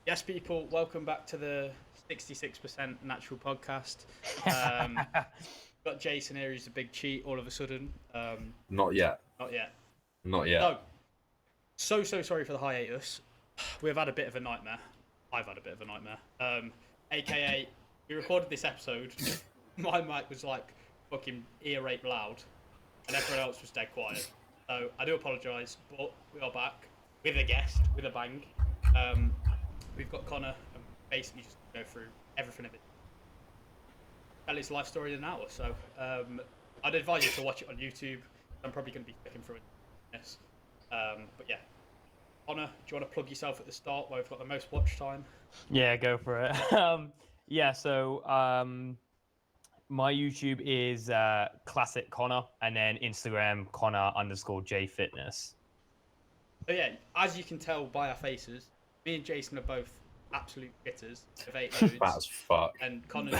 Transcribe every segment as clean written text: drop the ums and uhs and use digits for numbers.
Yes, people, welcome back to the 66% Natural Podcast. Got Jason here, he's a big cheat all of a sudden. Not yet. Not yet. Not yet. So sorry for the hiatus. We've had a bit of a nightmare. I've had a bit of a nightmare. AKA, we recorded this episode. My mic was like fucking ear rape loud, and everyone else was dead quiet. So I do apologise, but we are back with a guest, with a bang. We've got Connor, and basically just go through everything of it. Tell his life story in an hour. So I'd advise you to watch it on YouTube. I'm probably going to be clicking through this. But yeah, Connor, do you want to plug yourself at the start where we've got the most watch time? Yeah, go for it. So my YouTube is Classic Connor, and then Instagram Connor_J_Fitness. So yeah, as you can tell by our faces, me and Jason are both absolute hitters of 8 loads. That's fuck. And Connor's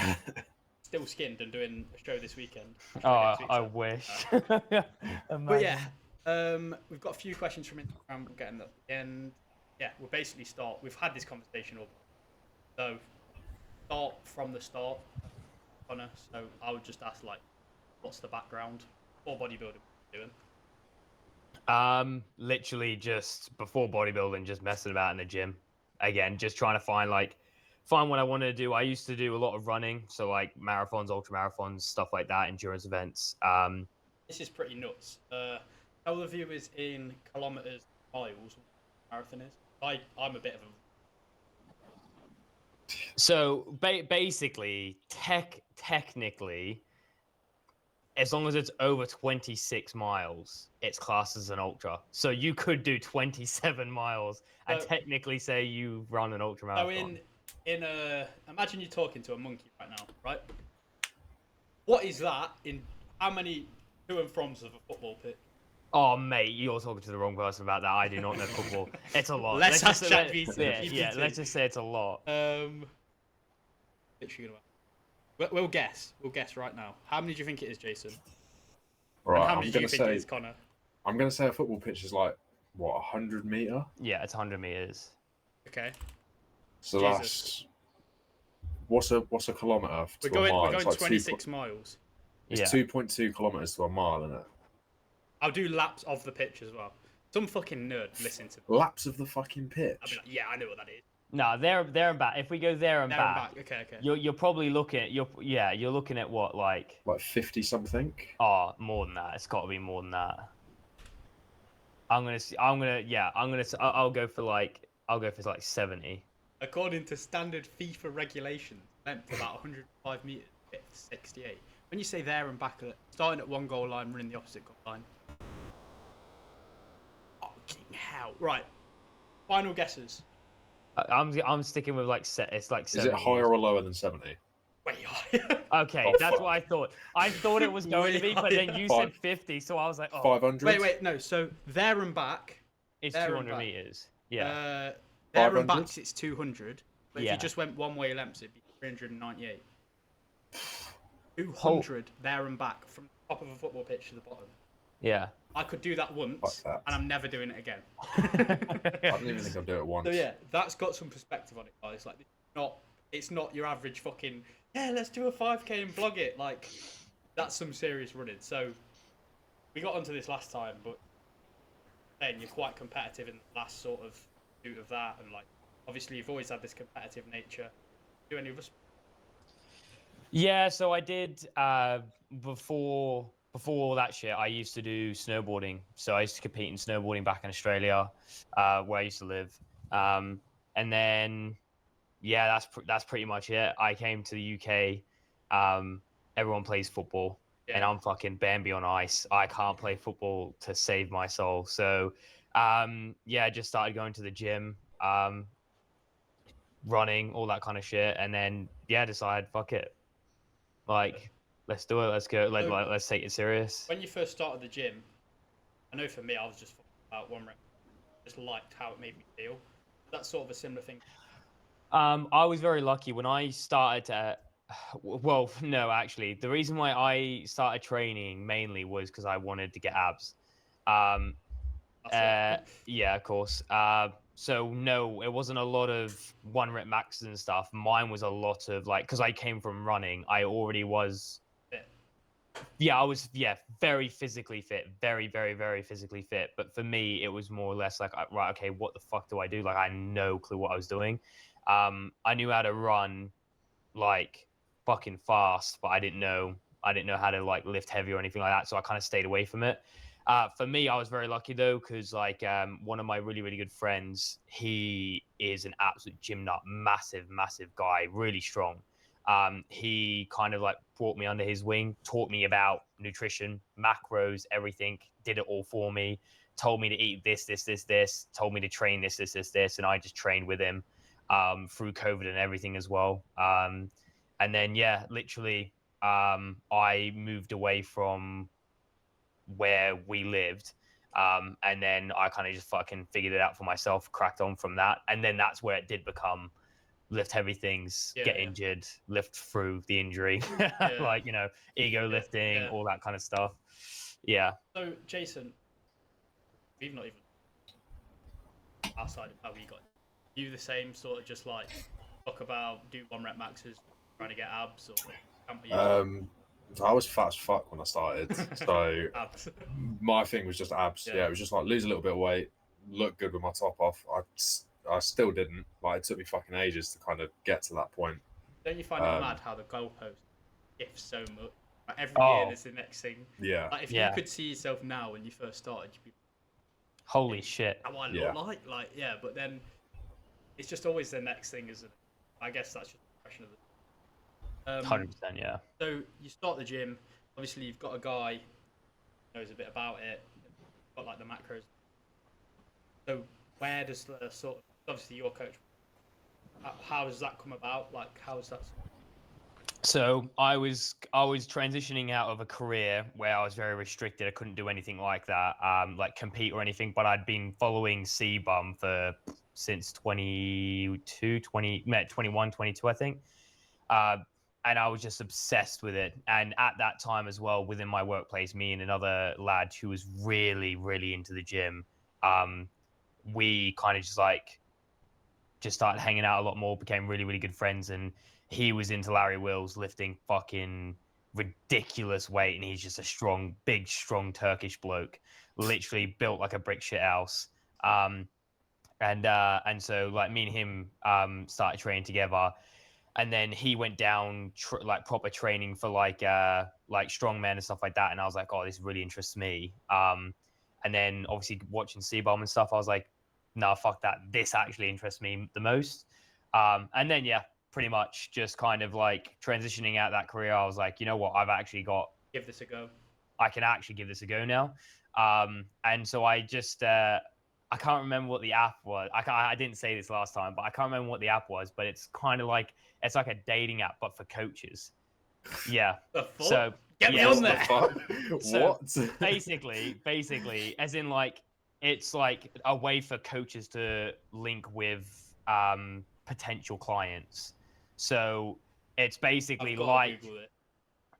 still skinned and doing a show this weekend. I wish. But yeah, we've got a few questions from Instagram. We'll get them at the end. Yeah, we'll basically start. We've had this conversation all. So start from the start, Connor. So I would just ask, like, what's the background for bodybuilding doing? Literally just before bodybuilding, just messing about in the gym. Again, just trying to find what I wanted to do. I used to do a lot of running, so like marathons, ultra marathons, stuff like that, endurance events. This is pretty nuts. Tell the viewers in kilometers, miles, what a marathon is. I'm a bit of a. So basically, technically, as long as it's over 26 miles, it's classed as an ultra. So you could do 27 miles and technically say you run an ultra marathon. So imagine you're talking to a monkey right now, right? What is that in how many to and froms of a football pitch? Oh, mate, you're talking to the wrong person about that. I do not know football. It's a lot. Let's just say let's just say it's a lot. We'll guess. We'll guess right now. How many do you think it is, Jason? Right, and how many do you think it is, Connor? I'm going to say a football pitch is like, what, 100 metre? Yeah, it's 100 meters. Okay. So Jesus. What's a kilometre to a mile? We're going like 26 miles. It's 2.2 kilometres to a mile, isn't it? I'll do laps of the pitch as well. Some fucking nerd listen to me. Laps of the fucking pitch? I'll be like, yeah, I know what that is. No, there and back. If we go there and back. Okay. You're probably looking. You're looking at what, like 50 something. Oh, more than that. It's got to be more than that. I'll go for like 70. According to standard FIFA regulations, length about 105 meters, width 68. When you say there and back, starting at one goal line, running the opposite goal line. Fucking hell! Right, final guesses. I'm sticking with it's like 70. Is it higher or lower than 70? Way higher. Okay, that's what I thought. I thought it was going to be, but then you said 50, so I was like, oh. 500? Wait, no. So there and back. It's 200 meters. Yeah. There and back, it's 200. But yeah. if you just went one way lengths, it'd be 398. 200 there and back from the top of a football pitch to the bottom. Yeah. I could do that once, and I'm never doing it again. I don't even think I'll do it once. So yeah, that's got some perspective on it, guys. Like, it's not your average fucking, yeah, let's do a 5K and vlog it. Like, that's some serious running. So we got onto this last time, but then you're quite competitive in the last sort of shoot of that, and like, obviously you've always had this competitive nature. Do any of us? Yeah, so I did before all that shit. I used to do snowboarding, so I used to compete in snowboarding back in Australia, where I used to live. And then, yeah, that's pretty much it. I came to the UK. Everyone plays football, and I'm fucking Bambi on ice. I can't play football to save my soul. So, I just started going to the gym, running, all that kind of shit, and then decided fuck it, like. Let's do it. Let's go. Let's take it serious. When you first started the gym, I know for me, I was just about one rep. Just liked how it made me feel. That's sort of a similar thing. I was very lucky when I started to. Well, no, actually, the reason why I started training mainly was because I wanted to get abs. Yeah, of course. So no, it wasn't a lot of 1 rep maxes and stuff. Mine was a lot of like, because I came from running, I already was. Yeah, I was very physically fit, very, very, very physically fit. But for me, it was more or less like, right, okay, what the fuck do I do? Like, I had no clue what I was doing. I knew how to run like fucking fast, but I didn't know how to like lift heavy or anything like that. So I kind of stayed away from it. For me, I was very lucky though, because like one of my really, really good friends, he is an absolute gym nut, massive, massive guy, really strong. He kind of like brought me under his wing, taught me about nutrition, macros, everything, did it all for me, told me to eat this, this, this, this, told me to train this, this, this, this, and I just trained with him through COVID and everything as well. And then, yeah, literally, I moved away from where we lived. And then I kind of just fucking figured it out for myself, cracked on from that. And then that's where it did become lift heavy things, get injured, lift through the injury, like, ego lifting, all that kind of stuff. Yeah. So, Jason, we've not even outside of how we got you the same sort of just like talk about do 1 rep maxes, trying to get abs, or I was fat as fuck when I started, so abs. my thing was just abs. Yeah, it was just like lose a little bit of weight, look good with my top off. I still didn't. Like, it took me fucking ages to kind of get to that point. Don't you find it mad how the goalpost shifts so much? Like every year there's the next thing. Yeah. Like if you could see yourself now when you first started, you'd be holy shit. How I look like, yeah. But then it's just always the next thing, isn't it? I guess that's just the question of the 100%, yeah. So you start the gym. Obviously, you've got a guy who knows a bit about it. Got like the macros. So where does the sort of, obviously your coach, how does that come about? Like, how is that? So I was transitioning out of a career where I was very restricted. I couldn't do anything like that, like compete or anything. But I'd been following CBum since 21, 22, I think. And I was just obsessed with it. And at that time as well, within my workplace, me and another lad who was really, really into the gym, we kind of just started hanging out a lot more, became really, really good friends. And he was into Larry Wills, lifting fucking ridiculous weight. And he's just a big, strong Turkish bloke, literally built like a brick shit house. And so like me and him started training together. And then he went down like proper training for like strongman and stuff like that. And I was like, oh, this really interests me. And then obviously watching C-Bomb and stuff, I was like, no, fuck that. This actually interests me the most. And then, yeah, pretty much just kind of like transitioning out that career. I was like, you know what? I've actually got. Give this a go. I can actually give this a go now. And so I just. I can't remember what the app was. I didn't say this last time, but I can't remember what the app was. But it's kind of like it's like a dating app, but for coaches. Yeah. So get me on there. So basically, as in like it's like a way for coaches to link with potential clients. So it's basically like.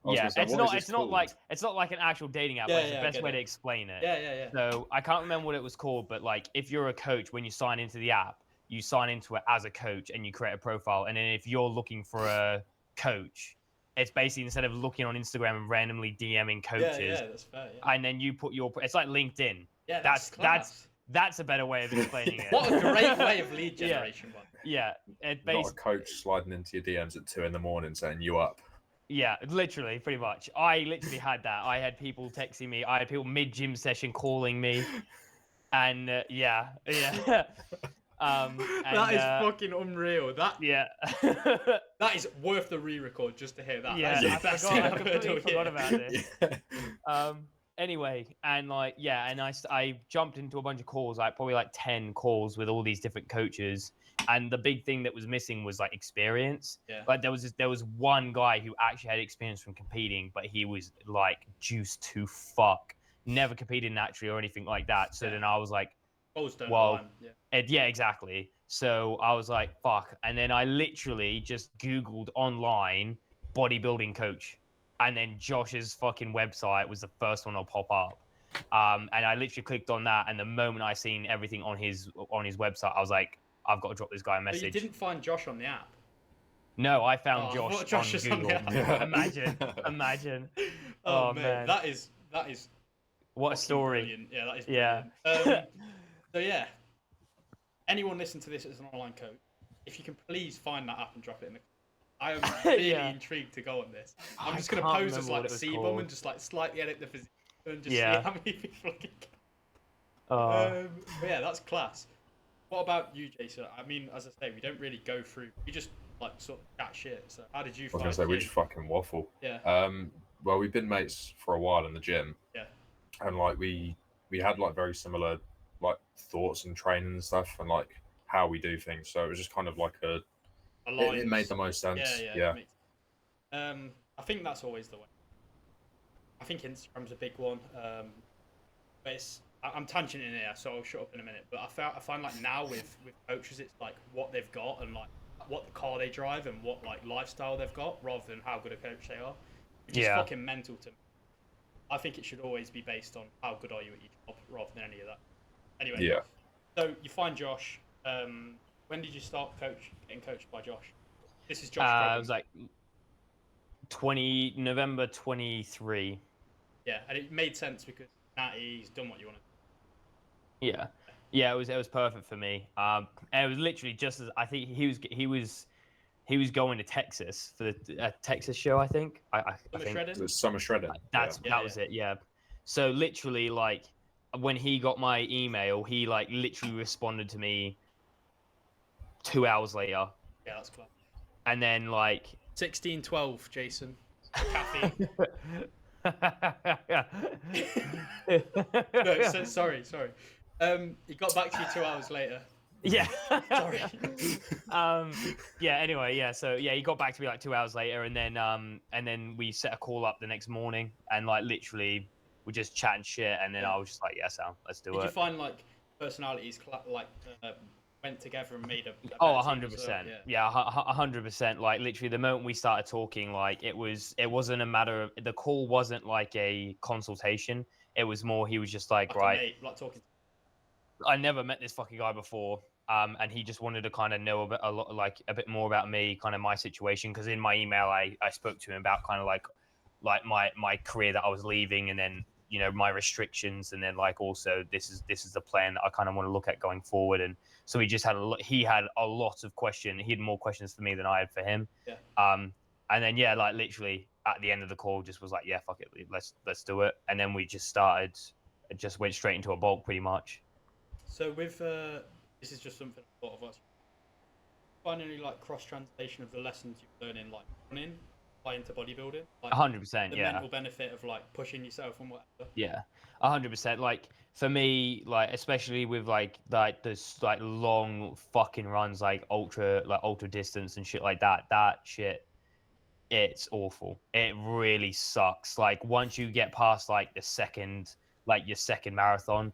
Yeah, it's not like an actual dating app. It's the best way to explain it. Yeah. So I can't remember what it was called, but like if you're a coach, when you sign into the app, you sign into it as a coach and you create a profile. And then if you're looking for a coach, it's basically instead of looking on Instagram and randomly DMing coaches, that's fair, yeah. and then you put it's like LinkedIn. Yeah, that's a better way of explaining it. What a great way of lead generation. Yeah. Not a coach sliding into your DMs at 2 a.m. saying you up. Yeah, literally, pretty much. I literally had that. I had people texting me. I had people mid-gym session calling me. And, yeah. That is fucking unreal. That is worth the re-record just to hear that. Yeah, I completely forgot about this. Anyway, and I jumped into a bunch of calls, like probably like 10 calls with all these different coaches. And the big thing that was missing was like experience. Yeah. Like there was one guy who actually had experience from competing, but he was like juiced to fuck. Never competed naturally or anything like that. So then I was like, yeah, exactly. So I was like, fuck. And then I literally just Googled online bodybuilding coach. And then Josh's fucking website was the first one to pop up. And I literally clicked on that, and the moment I seen everything on his website, I was like, I've got to drop this guy a So message. you didn't find Josh on the app? No, I found Oh, I Josh, thought Josh on was on the Google. app. Imagine. Oh, Oh, mate, man. that is What a fucking story. brilliant. Yeah, that is Yeah. brilliant. So yeah, anyone listening to this as an online coach, if you can please find that app and drop it in the. I am really Yeah. intrigued to go on this. I'm I just gonna can't pose as remember what like it was Sebum called. and just like slightly edit the physique and just Yeah. see how many people I can get. Oh. But yeah, that's class. What about you, Jason? I mean, as I say, we don't really go through. We just like sort of chat shit. So how did you I was find gonna say you? we just fucking waffle. Yeah. Well, we've been mates for a while in the gym. Yeah. And like we had like very similar like thoughts and training and stuff, and like how we do things. So it was just kind of like it made the most sense. Yeah. I think that's always the way. I think Instagram's a big one. But I'm tangenting here, so I'll shut up in a minute. But I find like now with coaches, it's like what they've got and like what the car they drive and what like lifestyle they've got, rather than how good a coach they are, which is fucking mental to me. I think it should always be based on how good are you at your job, rather than any of that. Anyway, Yeah. So you find Josh. When did you start getting coached by Josh? This is Josh. It was like November 23. Yeah, and it made sense because he's done what you wanted. Yeah, it was perfect for me. And it was literally just as I think he was going to Texas for the Texas show. I think. I think Shredding? The summer shredding. that was it. Yeah. So literally, like when he got my email, he like literally responded to me 2 hours later. Yeah, that's clever. And then like 16:12, Jason. Caffeine. No, sorry. He got back to you 2 hours later. Yeah. Sorry. Yeah. Anyway. Yeah. So yeah, he got back to me like 2 hours later, and then we set a call up the next morning, and like literally we just chatting shit, and then I was just like, yeah, Sam, let's do it. Did you find like personalities went together and made a 100%. Yeah, 100%. Like literally, the moment we started talking, like it wasn't a matter of the call wasn't like a consultation. It was more he was just like right. Mate, like talking. I never met this fucking guy before, and he just wanted to kind of know a bit more about me, kind of my situation. Because in my email, I spoke to him about kind of like my career that I was leaving, and then my restrictions, and then like also this is the plan that I kind of want to look at going forward. And so he just had he had a lot of questions. He had more questions for me than I had for him. Yeah. And then yeah, like literally at the end of the call, just was like, yeah, fuck it, let's do it. And then we just started, just went straight into a bulk pretty much. So with this is just something I thought of us. Finally, like cross translation of the lessons you learn in like running, into bodybuilding. Like 100%. the mental benefit of like pushing yourself and whatever. Yeah, 100%. Like for me, like especially with like this like long fucking runs, like ultra distance and shit like that. That shit, it's awful. It really sucks. Like once you get past like your second marathon,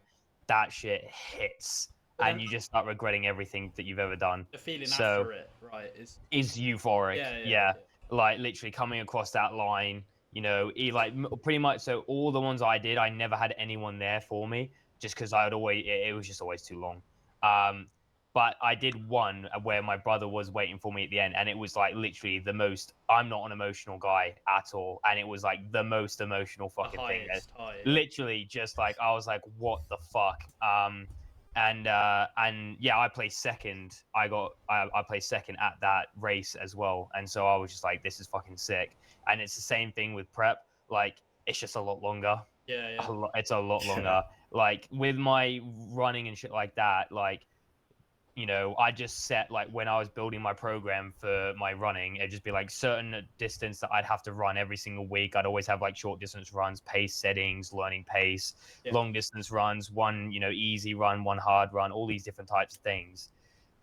that shit hits, and you just start regretting everything that you've ever done. The feeling after it, right, is euphoric. Yeah. Like literally coming across that line, like pretty much. So all the ones I did, I never had anyone there for me, just because it was just always too long. But I did one where my brother was waiting for me at the end, and it was like literally the most. I'm not an emotional guy at all, and it was like the most emotional fucking thing. Literally, just like I was like, what the fuck? And yeah, I placed second. I placed second at that race as well, and so I was just like, this is fucking sick. And it's the same thing with prep. Like it's just a lot longer. Yeah. It's a lot longer. Like with my running and shit like that, like. I just set like when I was building my program for my running, it'd just be like certain distance that I'd have to run every single week. I'd always have like short distance runs, pace settings, learning pace, long distance runs, one, easy run, one hard run, all these different types of things.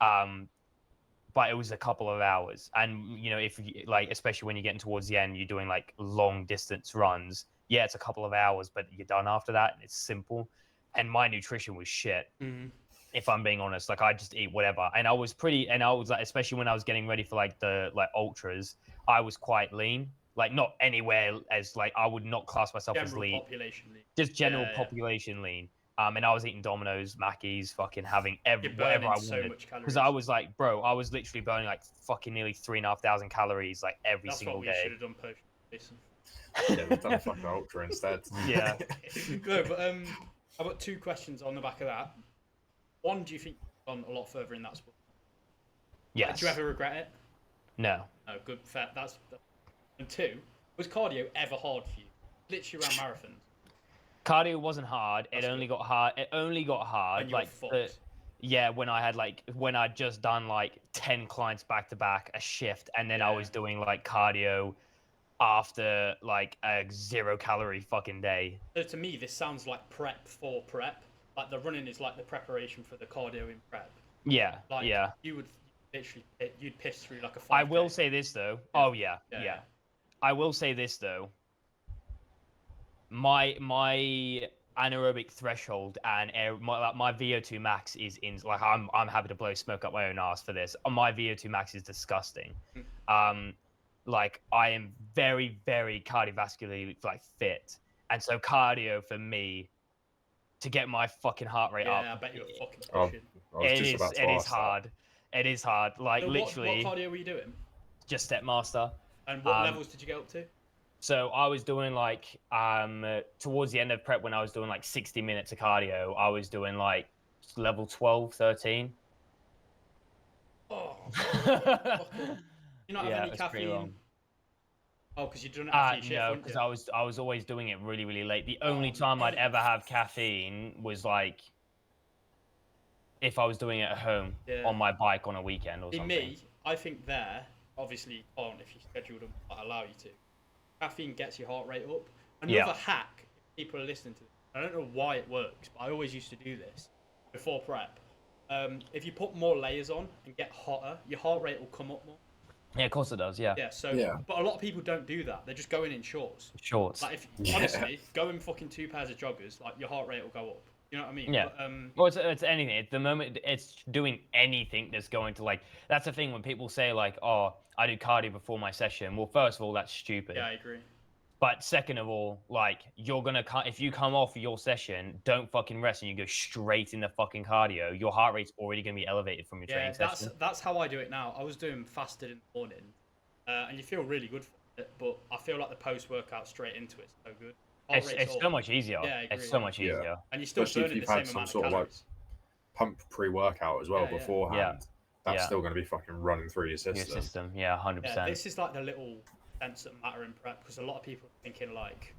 But it was a couple of hours. And, if you like, especially when you're getting towards the end, you're doing like long distance runs. Yeah, it's a couple of hours, but you're done after that. And it's simple. And my nutrition was shit. Mm-hmm. If I'm being honest, like I just eat whatever, and I was like, especially when I was getting ready for like the ultras, I was quite lean, Like not anywhere as like I would not class myself as General lean. population lean. Just general Yeah. population lean. And I was eating Domino's, Mackey's, fucking having You're whatever burning I so wanted. much calories. Because I was like, bro, I was literally burning like fucking nearly 3,500 calories like every single day. That's what we should have done post Jason. Yeah, we've done a fucking ultra instead. Yeah. No, but I've got 2 questions on the back of that. One, do you think you've gone a lot further in that sport? Yes. Do you ever regret it? No. No, good, fair. And 2, was cardio ever hard for you? Literally around marathons. Cardio wasn't hard. That's It only good. got hard. It only got hard. And you were fucked. Yeah, when I'd just done like 10 clients back to back, a shift, and then I was doing like cardio after like a 0-calorie fucking day. So to me, this sounds like prep for prep. Like the running is like the preparation for the cardio in prep. Yeah, Like, yeah. You would literally, you'd piss through like a 5K. I will say this though. Yeah. Oh yeah. I will say this though. My anaerobic threshold and my VO2 max is in like I'm happy to blow smoke up my own ass for this. My VO2 max is disgusting. Like I am very very cardiovascularly like fit, and so cardio for me to get my fucking heart rate up. Yeah, I bet you're fucking pushing. It is hard. It is hard. Like So literally. What cardio were you doing? Just step master. And what levels did you get up to? So I was doing like towards the end of prep when I was doing like 60 minutes of cardio, I was doing like level 12, 13. Oh. You not have any caffeine? Oh, because you done it after your shift, no, because I was always doing it really, really late. The only time I'd ever have caffeine was like if I was doing it at home on my bike on a weekend or something. Me, I think there, obviously, if you schedule them, I allow you to. Caffeine gets your heart rate up. Another hack, if people are listening to this, I don't know why it works, but I always used to do this before prep. If you put more layers on and get hotter, your heart rate will come up more. Yeah, of course it does. Yeah. Yeah. But a lot of people don't do that. They're just going in shorts. Like honestly, go in fucking 2 pairs of joggers, like your heart rate will go up. You know what I mean? Yeah. But, well, it's anything. At the moment, it's doing anything that's going to like. That's the thing when people say like, "Oh, I do cardio before my session." Well, first of all, that's stupid. Yeah, I agree. But second of all, like you're gonna if you come off your session, don't fucking rest and you go straight into fucking cardio. Your heart rate's already gonna be elevated from your training session. That's how I do it now. I was doing fasted in the morning, and you feel really good for it. But I feel like the post workout straight into it's so good. It's so much easier. Yeah, I agree. It's so much easier. Yeah. And you're still burning the same amount of calories. Pump pre-workout as well beforehand. That's still going to be fucking running through your system. Yeah, 100%. Yeah, this is like the little sense that matter in prep, because a lot of people are thinking like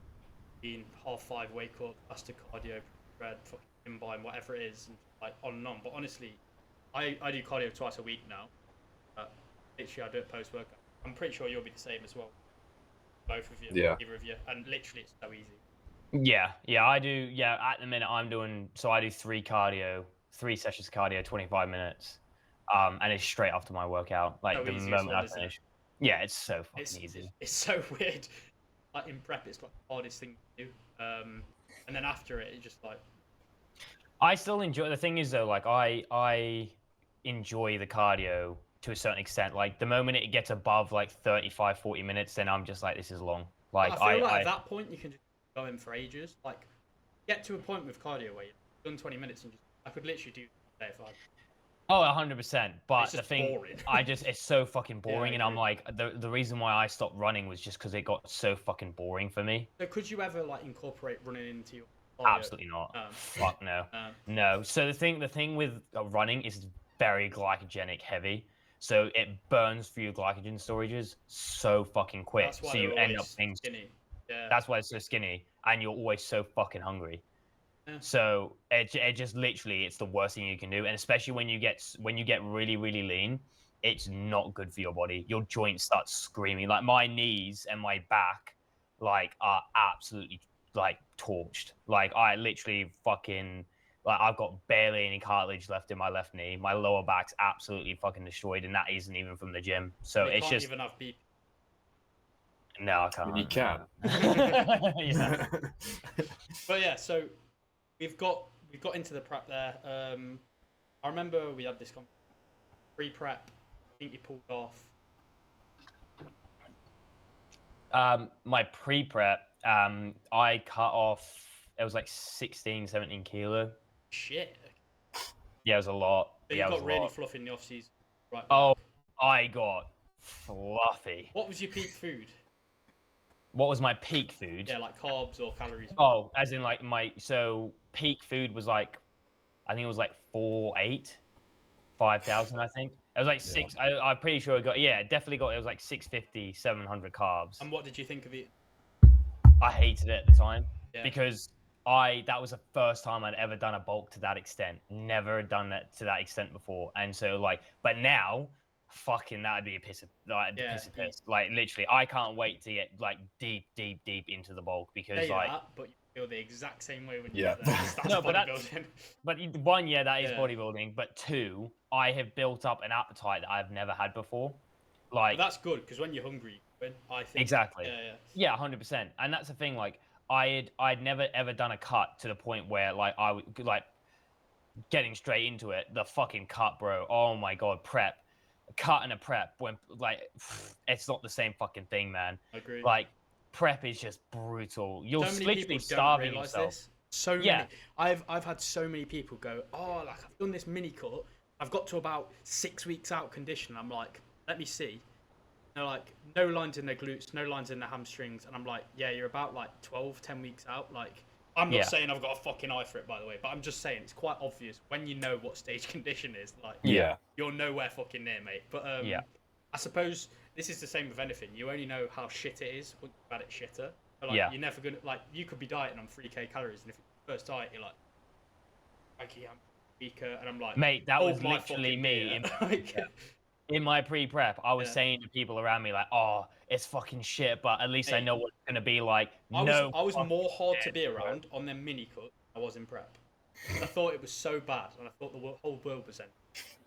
being 5:30 wake up, fasted cardio, bread, fucking combine, whatever it is, and like on and on. But honestly, I do cardio twice a week now. Literally, I do it post workout. I'm pretty sure you'll be the same as well. Both of you, either of you, and literally it's so easy. Yeah, I do. Yeah, at the minute I do 3 sessions of cardio, 25 minutes, and it's straight after my workout. Like the moment I finish. Yeah, it's so fucking easy. It's so weird. Like in prep, it's like the hardest thing to do, and then after it, it's just like. I still enjoy. The thing is though, like I enjoy the cardio to a certain extent. Like the moment it gets above like 35, 40 minutes, then I'm just like, this is long. Like I feel like at that point you can just go in for ages. Like get to a point with cardio where you've done 20 minutes and I could literally do day if I. Oh, 100%. But the thing, boring. it's so fucking boring, and I'm like, the reason why I stopped running was just because it got so fucking boring for me. So could you ever like incorporate running into your cardio? Absolutely not. Fuck no. No. So the thing with running is very glycogenic heavy. So it burns through your glycogen storages so fucking quick. So you end up being skinny. Yeah. That's why it's so skinny, and you're always so fucking hungry. Yeah. So it just literally, it's the worst thing you can do, and especially when you get really really lean, it's not good for your body. Your joints start screaming. Like my knees and my back, like are absolutely like torched. Like I literally fucking. Like I've got barely any cartilage left in my left knee. My lower back's absolutely fucking destroyed, and that isn't even from the gym. So it's just. Even have beep. No, I can't. I mean, you can. Yeah. But yeah, so we've got into the prep there. I remember we had this pre-prep. I think you pulled off My pre-prep, I cut off. It was like 16, 17 kilo. Shit. Yeah, it was a lot. So Yeah, you it was got a really lot. fluffy in the off season. Right. Oh, I got fluffy. What was your peak food? What was my peak food? Yeah, like carbs or calories. Oh, as in like so peak food was like, I think it was like 5,000, I think. It was like six. I'm pretty sure it got, yeah, definitely got, it was like 650, 700 carbs. And what did you think of it? I hated it at the time Yeah. because that was the first time I'd ever done a bulk to that extent. Never done that to that extent before. And so like, but now, fucking that'd be a piss of piss. Like literally, I can't wait to get like deep into the bulk because Say like that, but you feel the exact same way when you get there. That's no, but bodybuilding. but one, yeah, that is bodybuilding. But two, I have built up an appetite that I've never had before. Like But that's good because when you're hungry, I think exactly. Yeah, 100%. And that's the thing. Like I'd never ever done a cut to the point where like I would like getting straight into it. The fucking cut, bro. Oh my god, prep, cut and a prep when like it's not the same fucking thing, man. I agree. Like prep is just brutal. You're so many literally people starving don't realize yourself. this. So many. I've had so many people go, oh, like I've done this mini cut. I've got to about 6 weeks out condition. I'm like, let me see. They're like, no lines in their glutes, no lines in their hamstrings. And I'm like, yeah, you're about like 12, 10 weeks out. Like, I'm not saying I've got a fucking eye for it, by the way, but I'm just saying it's quite obvious when you know what stage condition is. Like, you're nowhere fucking near, mate. But I suppose this is the same with anything. You only know how shit it is once you've had it shitter. But, like, you're never gonna like. You could be dieting on 3K calories, and if it's your first diet, you're like, okay, I'm weaker, and I'm like, mate, that was literally me. In my pre-prep, I was saying to people around me like, "Oh, it's fucking shit, but at least I know what it's gonna be like." I was more hard to be around on them mini cuts than I was in prep. I thought it was so bad, and I thought the whole world was empty.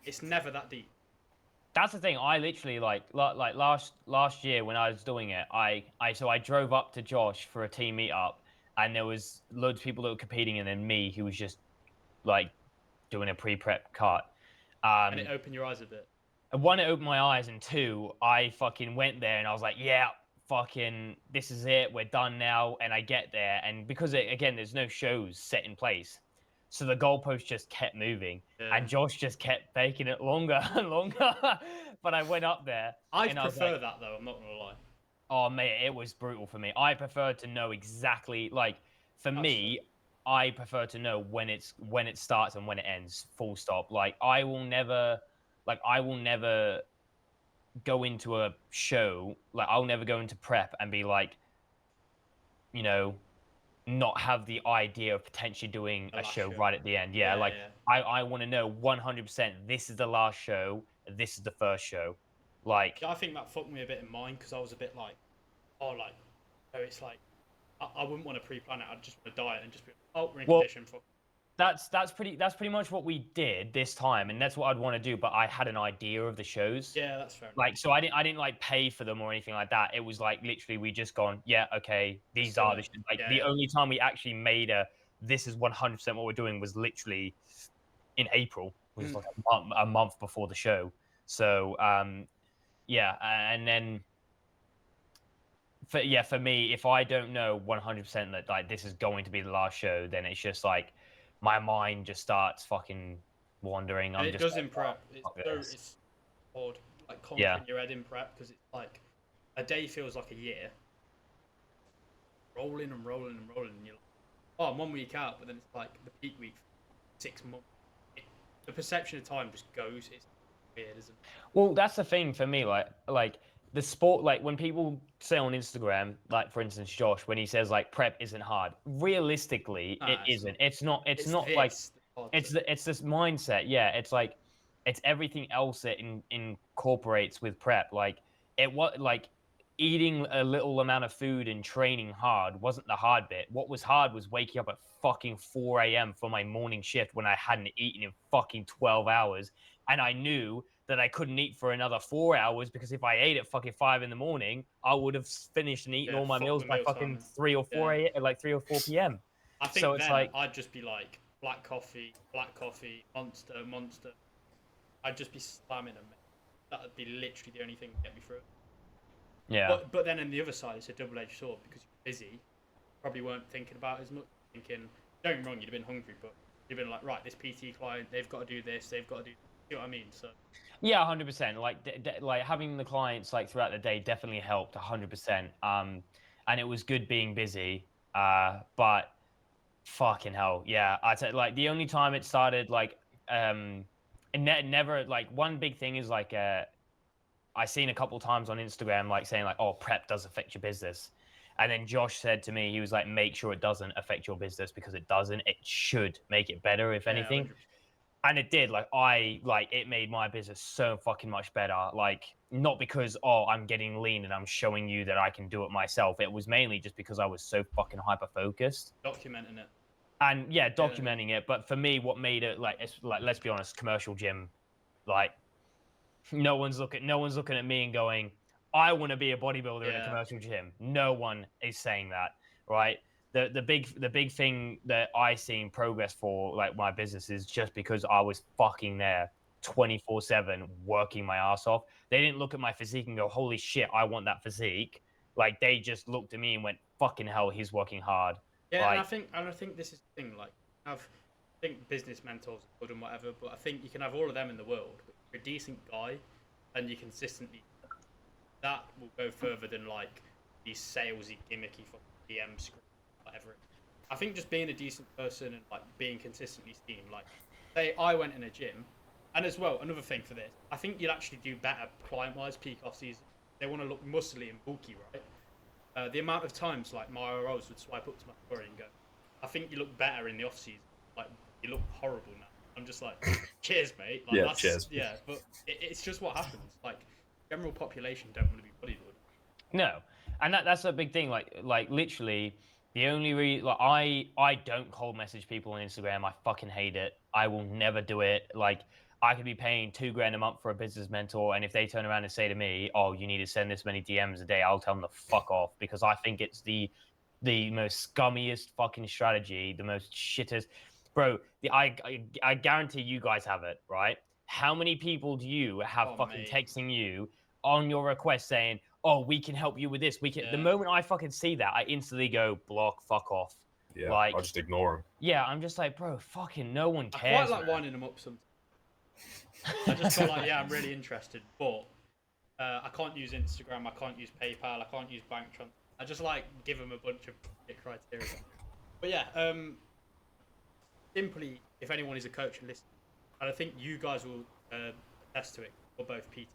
It's never that deep. That's the thing. I literally like last year when I was doing it, I drove up to Josh for a team meetup, and there was loads of people that were competing, and then me who was just like doing a pre-prep cut. And it opened your eyes a bit. One, it opened my eyes, and two, I fucking went there and I was like, yeah, fucking, this is it. We're done now. And I get there, and because again, there's no shows set in place, so the goalpost just kept moving, and Josh just kept making it longer and longer. But I went up there. I prefer that though. I'm not gonna lie. Oh mate, it was brutal for me. I prefer to know exactly, like, for me, I prefer to know when it starts and when it ends. Full stop. Like I will never go into a show, like I'll never go into prep and be like, you know, not have the idea of potentially doing a show right at the end. I want to know 100% this is the last show, this is the first show. Like, I think that fucked me a bit in mind because I was a bit like, it's like I wouldn't want to pre-plan it. I'd just want to diet and just be we're in condition for. That's pretty much what we did this time, and that's what I'd want to do. But I had an idea of the shows. Yeah, that's fair. Like, so I didn't like pay for them or anything like that. It was like literally we just gone, yeah, okay, these are the shows. Like the only time we actually made this is 100% what we're doing was literally in April, which was like a month before the show. So and then for me, if I don't know 100% that like this is going to be the last show, then it's just like my mind just starts fucking wandering. It does in prep. It's hard, like conquering your head in prep because it's like a day feels like a year. Rolling and rolling and rolling, and you're like, I'm 1 week out, but then it's like the peak week, 6 months. The perception of time just goes. It's weird, isn't it? Well, that's the thing for me. Like the sport, like when people say on Instagram, like for instance, Josh, when he says like prep isn't hard, realistically, it isn't. It's not like it's this mindset. Yeah, it's like it's everything else that incorporates with prep. Like eating a little amount of food and training hard wasn't the hard bit. What was hard was waking up at fucking 4 a.m. for my morning shift when I hadn't eaten in fucking 12 hours. And I knew that I couldn't eat for another 4 hours because if I ate at fucking 5 in the morning, I would have finished and eaten all my meals by fucking 3 or 4 p.m. I think so then like, I'd just be like black coffee, monster. I'd just be slamming them. That would be literally the only thing to get me through it. Yeah. But then on the other side, it's a double-edged sword because you're busy, probably weren't thinking about as much. Thinking, don't get me wrong, you'd have been hungry, but you've been like, right, this PT client, they've got to do this, they've got to do. You know what I mean? So. Yeah, 100%. Like having the clients like throughout the day definitely helped 100%. And it was good being busy. But fucking hell, yeah. I'd say like the only time it started like never like one big thing is like I seen a couple times on Instagram like saying like, oh, prep does affect your business. And then Josh said to me, he was like, make sure it doesn't affect your business because it doesn't. It should make it better, if anything. 100%. And it did. Like it made my business so fucking much better. Like not because I'm getting lean and I'm showing you that I can do it myself. It was mainly just because I was so fucking hyper focused. Documenting it. And yeah, documenting it. But for me, what made it it's like, let's be honest, commercial gym, like no one's looking at me and going, I want to be a bodybuilder in a commercial gym. No one is saying that, right? The big thing that I seen progress for like my business is just because I was fucking there 24/7 working my ass off. They didn't look at my physique and go, holy shit, I want that physique. Like they just looked at me and went, fucking hell, he's working hard. Yeah, like, and I think this is the thing. Like, I think business mentors are good and whatever, but I think you can have all of them in the world. But if you're a decent guy, and you consistently, that will go further than like these salesy, gimmicky DM scripts, whatever. I think just being a decent person and like being consistently seen. Like, say I went in a gym, and as well, another thing for this, I think you'd actually do better client-wise peak off season. They want to look muscly and bulky, right? The amount of times like my ROs would swipe up to my story and go, I think you look better in the off season. Like you look horrible now. I'm just like, cheers, mate. Like, yeah, cheers. Yeah, but it's just what happens. Like general population don't want to be bodybuilders. No, and that's a big thing. Like literally, the only reason like I don't cold message people on Instagram. I fucking hate it. I will never do it. Like I could be paying $2,000 a month for a business mentor, and if they turn around and say to me, "Oh, you need to send this many DMs a day," I'll tell them to fuck off because I think it's the most scummiest fucking strategy, the most shittest. Bro, I guarantee you guys have it, right? How many people do you have fucking texting you on your request saying, "Oh, we can help you with this. We can." Yeah. The moment I fucking see that, I instantly go block, fuck off. Yeah, like, I just ignore them. Yeah, I'm just like, bro, fucking no one cares. I quite like winding them up sometimes. I just feel like, yeah, I'm really interested, but I can't use Instagram, I can't use PayPal, I can't use bank transfer. I just like give them a bunch of criteria. But yeah, simply, if anyone is a coach and listen, and I think you guys will attest to it, or both PT.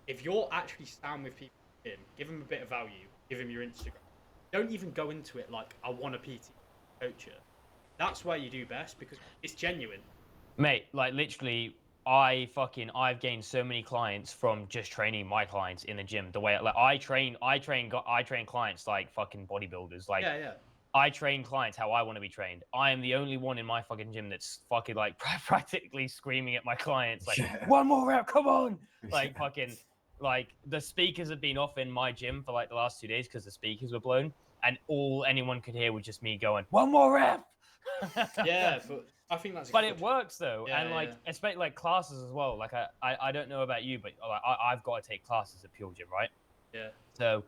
If you're actually stand with people in, give them a bit of value, give them your Instagram. Don't even go into it like, I want a PT coach you. That's where you do best because it's genuine. Mate, like literally, I've gained so many clients from just training my clients in the gym. The way like I train clients like fucking bodybuilders. Like yeah. I train clients how I want to be trained. I am the only one in my fucking gym that's fucking like practically screaming at my clients like, one more rep, come on! Like fucking like the speakers have been off in my gym for like the last 2 days because the speakers were blown, and all anyone could hear was just me going, one more rep. Yeah, but I think that's. But it works though, yeah, and like especially like classes as well. Like I don't know about you, but like I've got to take classes at Pure Gym, right? Yeah. So,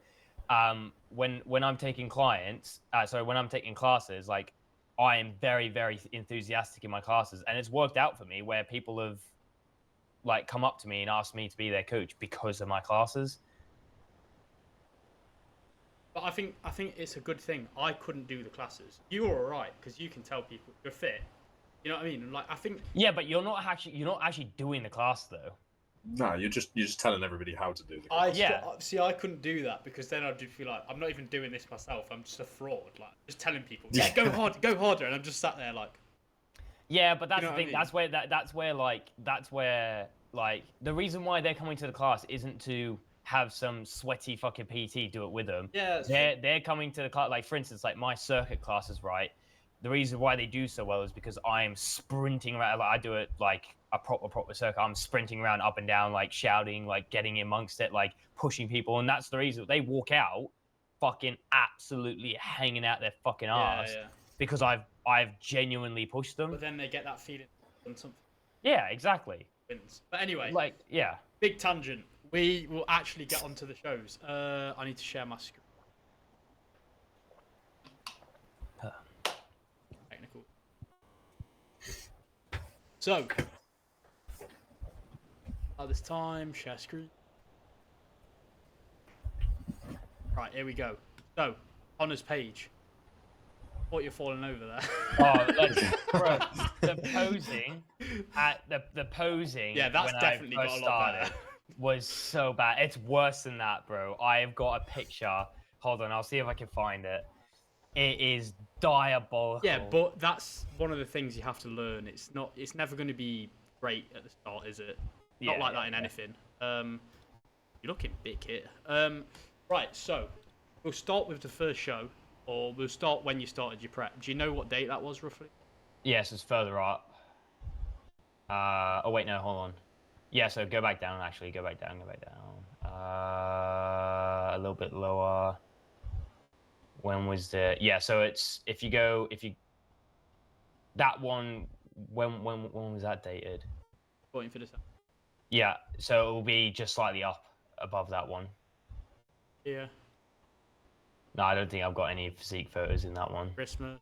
when I'm taking clients, when I'm taking classes, like I am very very enthusiastic in my classes, and it's worked out for me where people have like come up to me and asked me to be their coach because of my classes. But I think it's a good thing. I couldn't do the classes. You were alright because you can tell people you're fit. You know what I mean? Like I think. Yeah, but you're not actually doing the class though. No, you're just telling everybody how to do the class. See, I couldn't do that because then I'd feel like I'm not even doing this myself. I'm just a fraud. Like just telling people, yeah, go harder, and I'm just sat there like. Yeah, but that's the thing. I mean? That's where the reason why they're coming to the class isn't to have some sweaty fucking PT do it with them. Yeah, they're coming to the class. Like for instance, like my circuit classes, right? The reason why they do so well is because I am sprinting around. Like I do it like a proper circuit. I'm sprinting around up and down, like shouting, like getting amongst it, like pushing people, and that's the reason they walk out, fucking absolutely hanging out their fucking ass because I've genuinely pushed them. But then they get that feeling on something. Yeah, exactly. But anyway, like yeah, big tangent. we will actually get onto the shows. I need to share my screen. Technical. So, at this time, share screen. Right, here we go. So, Honor's page. Thought you're falling over there. Oh, bro, the posing the posing. Yeah, that's when definitely I got first a lot better. started was so bad. It's worse than that, bro. I have got a picture. Hold on, I'll see if I can find it. It is diabolical. Yeah, but that's one of the things you have to learn. It's never going to be great at the start, is it? Not like that in anything. You're looking big here. Right, so we'll start with the first show, or we'll start when you started your prep. Do you know what date that was roughly? Yes, it's further up. Oh wait, no, hold on. Yeah, so go back down. Actually, go back down. A little bit lower. When was the? Yeah, so it's if you that one. When was that dated? 14th of December. Yeah, so it will be just slightly up above that one. Yeah. No, I don't think I've got any physique photos in that one. Christmas.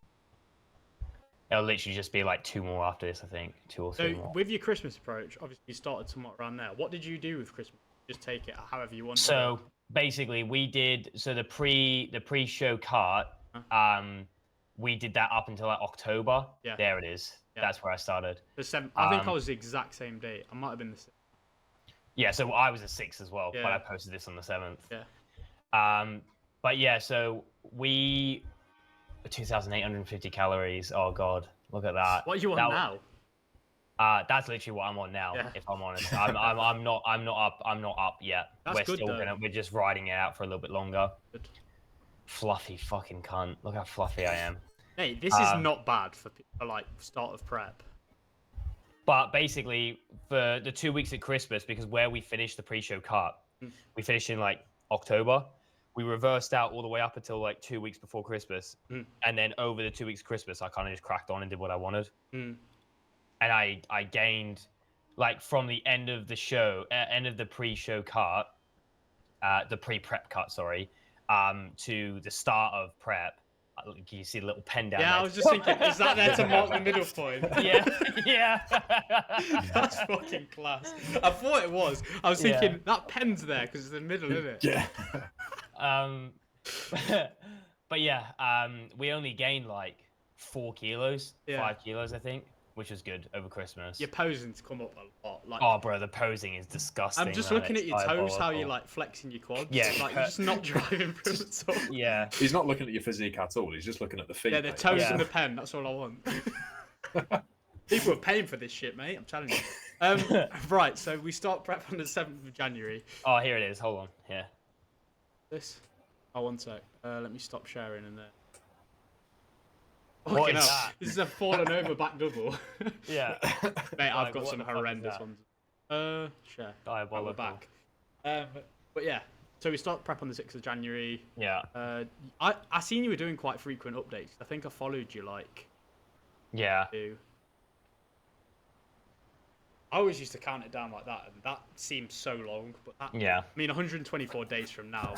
It'll literally just be like 2 more after this, I think. 2 or 3 So more. with your Christmas approach, obviously you started somewhat around there. What did you do with Christmas? Just take it however you want. So basically, we did the pre-show cart. We did that up until like October. Yeah. There it is. Yeah. That's where I started. The 7th. I think I was the exact same date. I might have been the 6th. Yeah, so I was the 6th as well, Yeah. but I posted this on the 7th. Yeah. But yeah, so we 2,850 calories. Oh god, look at that. What are you on now? That's literally what I'm on now. Yeah. If I'm honest, I'm not up yet. That's good, though. We're just riding it out for a little bit longer. Good. Fluffy fucking cunt. Look how fluffy I am. Hey, this is not bad for like start of prep. But basically, for the 2 weeks at Christmas, because where we finished the pre-show cut, we finished in like October. We reversed out all the way up until like 2 weeks before Christmas, and then over the 2 weeks of Christmas, I kind of just cracked on and did what I wanted. And I gained, like, from the end of the show, end of the pre-show cut, the pre-prep cut, sorry, to the start of prep. You see the little pen down there. Yeah, I was just thinking, is that there to mark the middle point? Yeah. That's fucking class. I thought it was. I was thinking, that pen's there because it's in the middle, isn't it? Yeah. But yeah, we only gained like 4 kilos, 5 kilos, I think, which was good over Christmas. Your posing's come up a lot. Like, oh, bro, the posing is disgusting. I'm just looking at your toes, how you're like flexing your quads. Yeah, like you're just not driving from at all. Yeah. He's not looking at your physique at all. He's just looking at the feet. Yeah, the toes and the pen. That's all I want. People are paying for this shit, mate. I'm telling you. Right, so we start prep on the 7th of January. Oh, here it is. Hold on. Here. This? Oh, one sec. Let me stop sharing in there. What is that? This is a fallen over back double. Yeah. Mate, I've got some horrendous ones. Share. Diabolical. Back. But yeah, so we start prep on the 6th of January. Yeah. I seen you were doing quite frequent updates. I think I followed you like. Yeah. I always used to count it down like that, and that seems so long. But that, yeah. I mean, 124 days from now,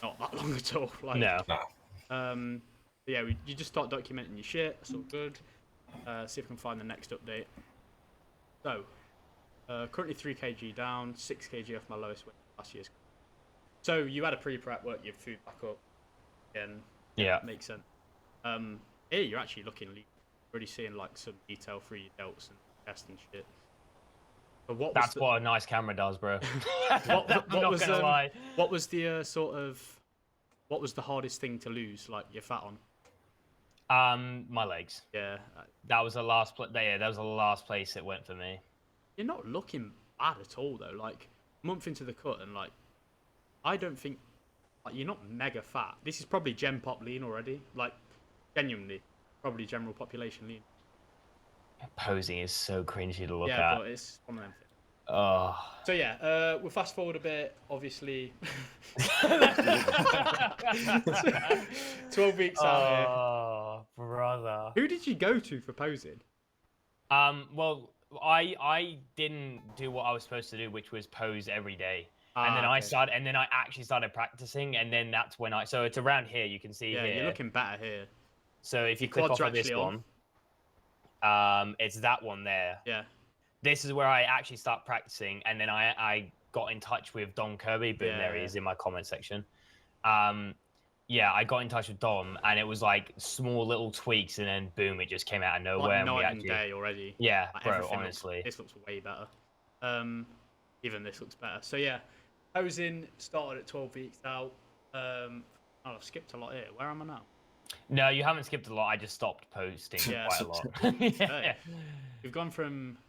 not that long at all. Like, no. Yeah, you just start documenting your shit. That's all good. See if I can find the next update. So, currently 3 kg down, 6 kg off my lowest weight last year's. So you had a pre-prep, work your food back up. Again, yeah, makes sense. Here you're actually looking, already seeing like some detail through your delts and chest and shit. But what a nice camera does, bro. what was the what was the hardest thing to lose, like your fat on? My legs. Yeah. That was the last that was the last place it went for me. You're not looking bad at all though. Like a month into the cut, and like I don't think like you're not mega fat. This is probably Gen Pop lean already. Like genuinely, probably general population lean. Posing is so cringy to look at. Yeah, but it's one of them things. Oh. So yeah, we'll fast forward a bit. Obviously, 12 weeks out here. Oh, brother. Who did you go to for posing? Well, I didn't do what I was supposed to do, which was pose every day. And then okay. I actually started practicing, and then that's when so it's around here. You can see Yeah, here. you're looking better here. So if you Your click quads off are of this actually one, it's that one there. Yeah. This is where I actually start practicing, and then I got in touch with Dom Kirby. Boom, there he is in my comment section. Yeah, I got in touch with Dom, and it was like small little tweaks, and then boom, it just came out of nowhere. Like night and day already. Yeah, like bro, honestly. this looks way better. Even this looks better. So yeah, posing started at 12 weeks out. I've skipped a lot here. Where am I now? No, you haven't skipped a lot. I just stopped posting quite a lot. Yeah. We've gone from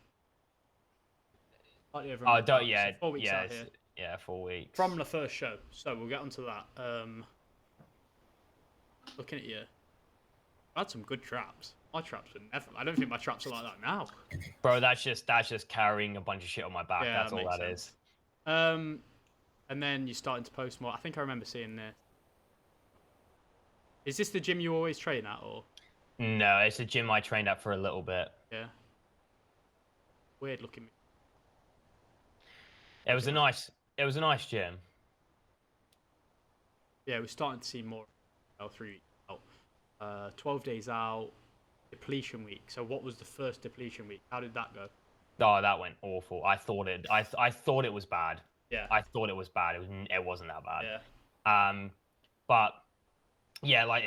slightly over. Oh, yeah, 4 weeks out here. Yeah, 4 weeks. From the first show. So we'll get onto that. Looking at you, I had some good traps. My traps were never. I don't think my traps are like that now. Bro, that's just carrying a bunch of shit on my back. Yeah, that's all that is. And then you're starting to post more. I think I remember seeing this. Is this the gym you always train at, or? No, it's a gym I trained at for a little bit. Yeah. Weird looking. It was a nice gym. Yeah, we're starting to see more. 3 weeks out. 12 days out. Depletion week. So what was the first depletion week? How did that go? Oh, that went awful. I thought it was bad. Yeah. I thought it was bad. It wasn't that bad. Yeah. But yeah, like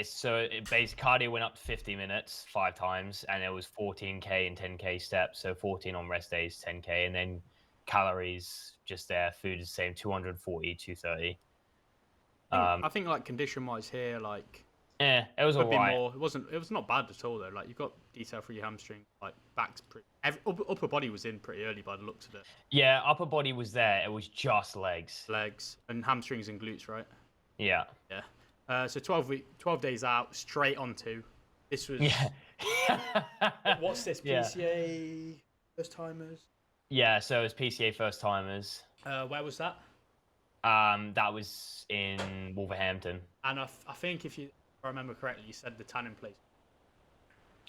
base cardio went up to 50 minutes 5 times, and it was 14K and 10K steps. So 14 on rest days, 10K, and then calories just there. Food is the same, 240, 230. I think like condition wise here, like it was alright. It was not bad at all though. Like you got detail for your hamstring, like back's pretty. Upper body was in pretty early by the looks of it. Yeah, upper body was there. It was just legs. Legs and hamstrings and glutes, right? Yeah. Yeah. So 12 days out, straight onto. This was. Yeah. What's this? PCA first timers. Yeah, so it was PCA first timers. Where was that? That was in Wolverhampton. And I think if I remember correctly, you said the tanning place.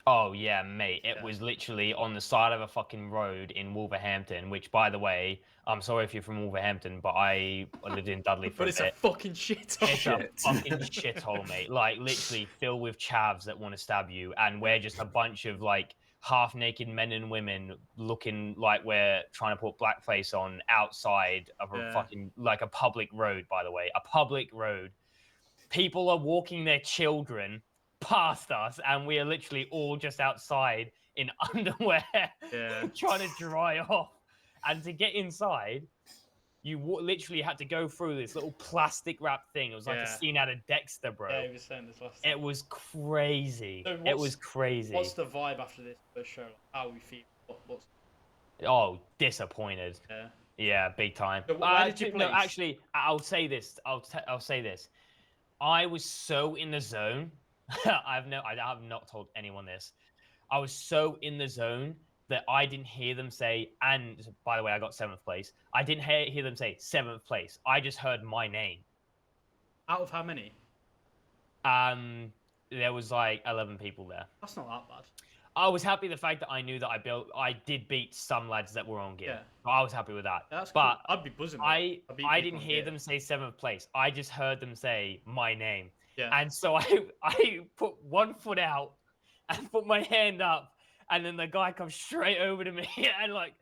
Oh yeah, mate. It was literally on the side of a fucking road in Wolverhampton. Which, by the way, I'm sorry if you're from Wolverhampton, but I lived in Dudley for but it's a fucking shithole. It's a fucking shithole, mate. Like literally filled with chavs that want to stab you, and we're just a bunch of like half-naked men and women looking like we're trying to put blackface on outside of a fucking like a public road. By the way, a public road. People are walking their children past us, and we are literally all just outside in underwear, trying to dry off. And to get inside, you literally had to go through this little plastic wrap thing. It was like a scene out of Dexter, bro. Yeah, he was saying this last time. It was crazy. So it was crazy. What's the vibe after this first show? How we feel? What's... Oh, disappointed. Yeah, big time. So where did you place? No, actually, I'll say this. I'll say this. I was so in the zone. I have not told anyone this. I was so in the zone that I didn't hear them say, and by the way, I got 7th place. I didn't hear them say 7th place. I just heard my name. Out of how many? There was like 11 people there. That's not that bad. I was happy the fact that I knew that I did beat some lads that were on gear. Yeah. So I was happy with that. That's but cool. I'd be buzzing. I didn't hear them say 7th place. I just heard them say my name. Yeah. And so I put one foot out and put my hand up, and then the guy comes straight over to me and like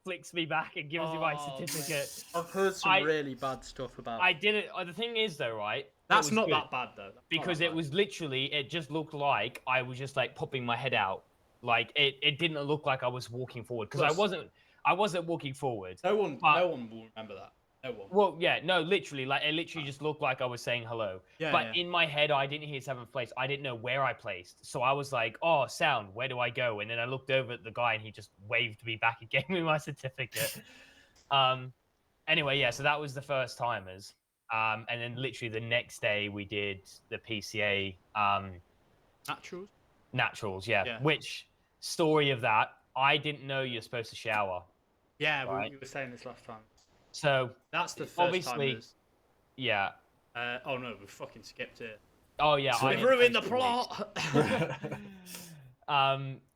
flicks me back and gives me my certificate. Man. I've heard some really bad stuff about. I didn't. The thing is, though, right? That's not that bad though. Because it was literally, it just looked like I was just like popping my head out. Like it didn't look like I was walking forward because I wasn't walking forward. No one will remember that. No one. Well, yeah, no, literally, like it literally just looked like I was saying hello. Yeah, but in my head, I didn't hear 7th place. I didn't know where I placed, so I was like, "Oh, sound, where do I go?" And then I looked over at the guy, and he just waved me back and gave me my certificate. Anyway, yeah, so that was the first timers. And then literally the next day we did the PCA Naturals, yeah. Which story of that? I didn't know you're supposed to shower. Yeah, right? you were saying this last time. So that's the first obviously, timers. Yeah. Oh no, we fucking skipped it. Oh yeah, We've ruined the plot.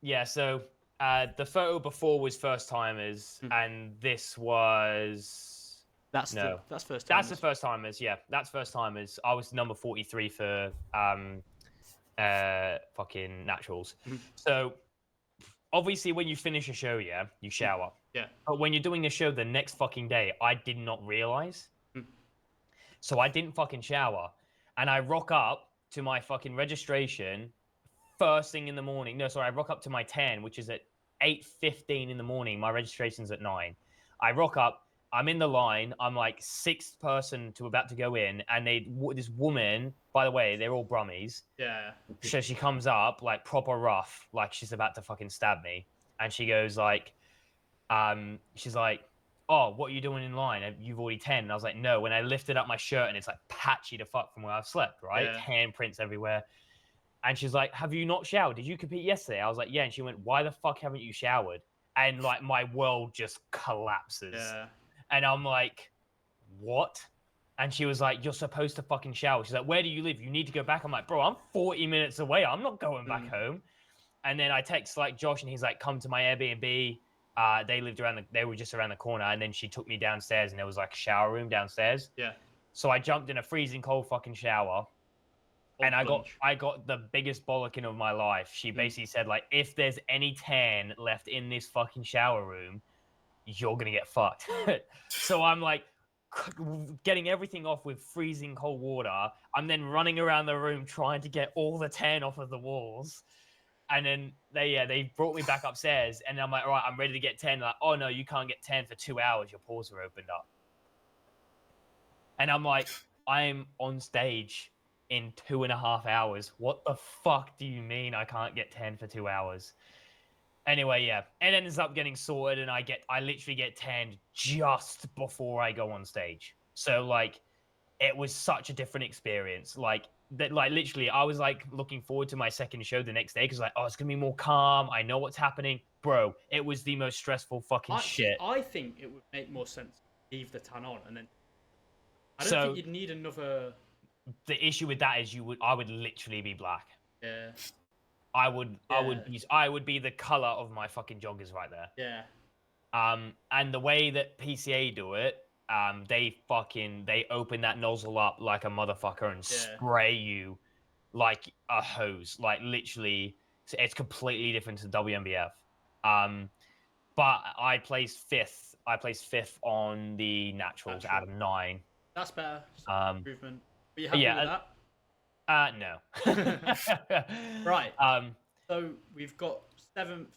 Yeah, so The photo before was first timers, and this was that's first timers. That's the first timers. Yeah, that's first timers. I was number 43 for fucking naturals. So obviously, when you finish a show, yeah, you shower. Yeah. But when you're doing a show the next fucking day, I did not realize. So I didn't fucking shower, and I rock up to my fucking registration first thing in the morning. No, sorry, I rock up to my 10, which is at 8:15 in the morning. My registration's at 9. I rock up. I'm in the line. I'm like sixth person to about to go in, and this woman. By the way, they're all Brummies. Yeah. So she comes up like proper rough, like she's about to fucking stab me, and she goes like, she's like, "Oh, what are you doing in line? You've already 10." And I was like, "No." When I lifted up my shirt, and it's like patchy to fuck from where I've slept, right? Yeah. Handprints everywhere. And she's like, "Have you not showered? Did you compete yesterday?" I was like, "Yeah." And she went, "Why the fuck haven't you showered?" And like my world just collapses. Yeah. And I'm like, "What?" And she was like, "You're supposed to fucking shower." She's like, "Where do you live? You need to go back." I'm like, "Bro, I'm 40 minutes away. I'm not going back home." And then I text like Josh, and he's like, "Come to my Airbnb." They were just around the corner. And then she took me downstairs, and there was like a shower room downstairs. Yeah. So I jumped in a freezing cold fucking shower. And I got the biggest bollocking of my life. She basically said, like, if there's any tan left in this fucking shower room, you're gonna get fucked. So I'm like getting everything off with freezing cold water. I'm then running around the room trying to get all the tan off of the walls. And then they brought me back upstairs, and I'm like, all right, I'm ready to get tan. Like, oh no, you can't get tan for 2 hours. Your pores are opened up. And I'm like, I'm on stage in 2.5 hours. What the fuck do you mean I can't get 10 for 2 hours? Anyway, yeah, it ends up getting sorted, and I literally get 10 just before I go on stage. So like, it was such a different experience. Like literally, I was like looking forward to my second show the next day because like, oh, it's gonna be more calm. I know what's happening, bro. It was the most stressful fucking shit. I think it would make more sense to leave the tan on, and then I don't think you'd need another. The issue with that is I would literally be black. Yeah. I would be the color of my fucking joggers right there. Yeah. And the way that PCA do it, they open that nozzle up like a motherfucker and spray you like a hose. Like literally, it's completely different to WNBF. But I placed fifth. I placed fifth on the naturals out of 9. That's better. Improvement. Are you happy with that? No. Right. So we've got 7th.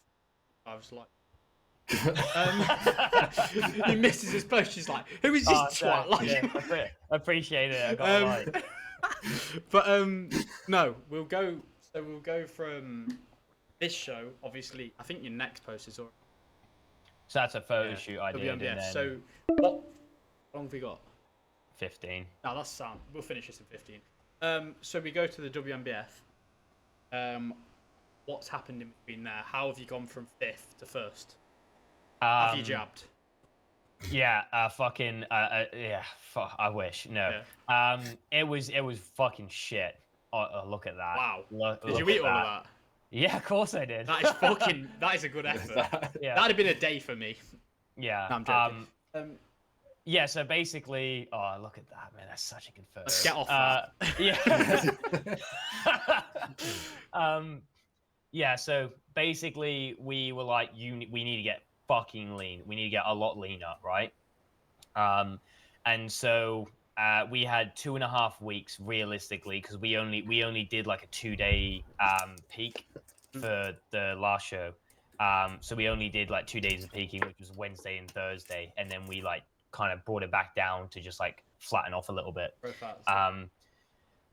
I was like, he misses his post. She's like, "Who is this twat?" Like, yeah, appreciate it. I got right. But no, we'll go. So we'll go from this show. Obviously, I think your next post is already. So that's a photo shoot I did. WNBF. So what? How long have we got? 15. No, that's sound. We'll finish this in 15. So we go to the WNBF. What's happened in between there? How have you gone from 5th to 1st? Have you jabbed? Yeah, yeah. I wish. No. Yeah. It was fucking shit. Oh, look at that. Wow. Did you eat all of that? Yeah, of course I did. That is a good effort. Yeah. That'd have been a day for me. Yeah. No, I'm joking. Yeah, so basically, oh, look at that, man. That's such a good photo. Let's get off that. Yeah. Yeah, so basically, we were like, we need to get fucking lean. We need to get a lot leaner, right? And so we had 2.5 weeks realistically, because we only did like a 2-day peak for the last show. So we only did like 2 days of peaking, which was Wednesday and Thursday, and then we like kind of brought it back down to just like flatten off a little bit.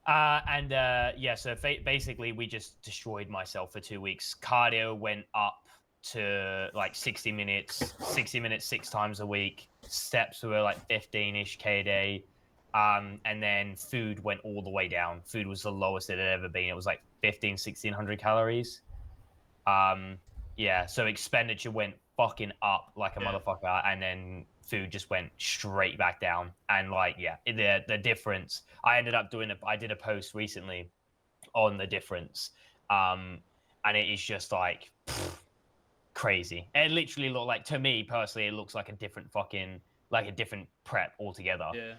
Yeah, so basically we just destroyed myself for 2 weeks. Cardio went up to like 60 minutes 6 times a week. Steps were like 15-ish K a day. And then food went all the way down. Food was the lowest it had ever been. It was like 1,600 calories. Yeah, so expenditure went fucking up like a motherfucker, and then food just went straight back down. And like, yeah, the difference. I did a post recently on the difference, and it is just like crazy. It literally looked like, to me personally, it looks like a different prep altogether. Yeah.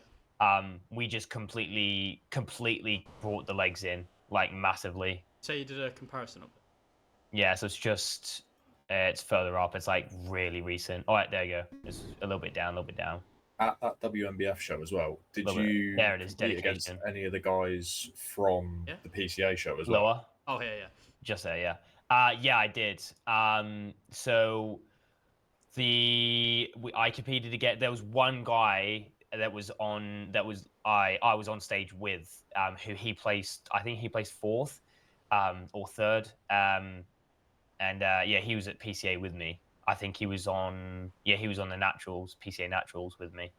We just completely brought the legs in, like, massively. So you did a comparison of it. Yeah, so it's just it's further up. It's like really recent. All right, there you go. It's a little bit down, a little bit down. At that WNBF show as well, did you There it is, compete against dedication. any of the guys from the PCA show as well? Lower. Oh yeah. Just there, yeah. Yeah, I did. So I competed again. There was one guy that was on I was on stage with, who I think he placed fourth, or third. Yeah, he was at PCA with me. I think he was on the PCA Naturals with me.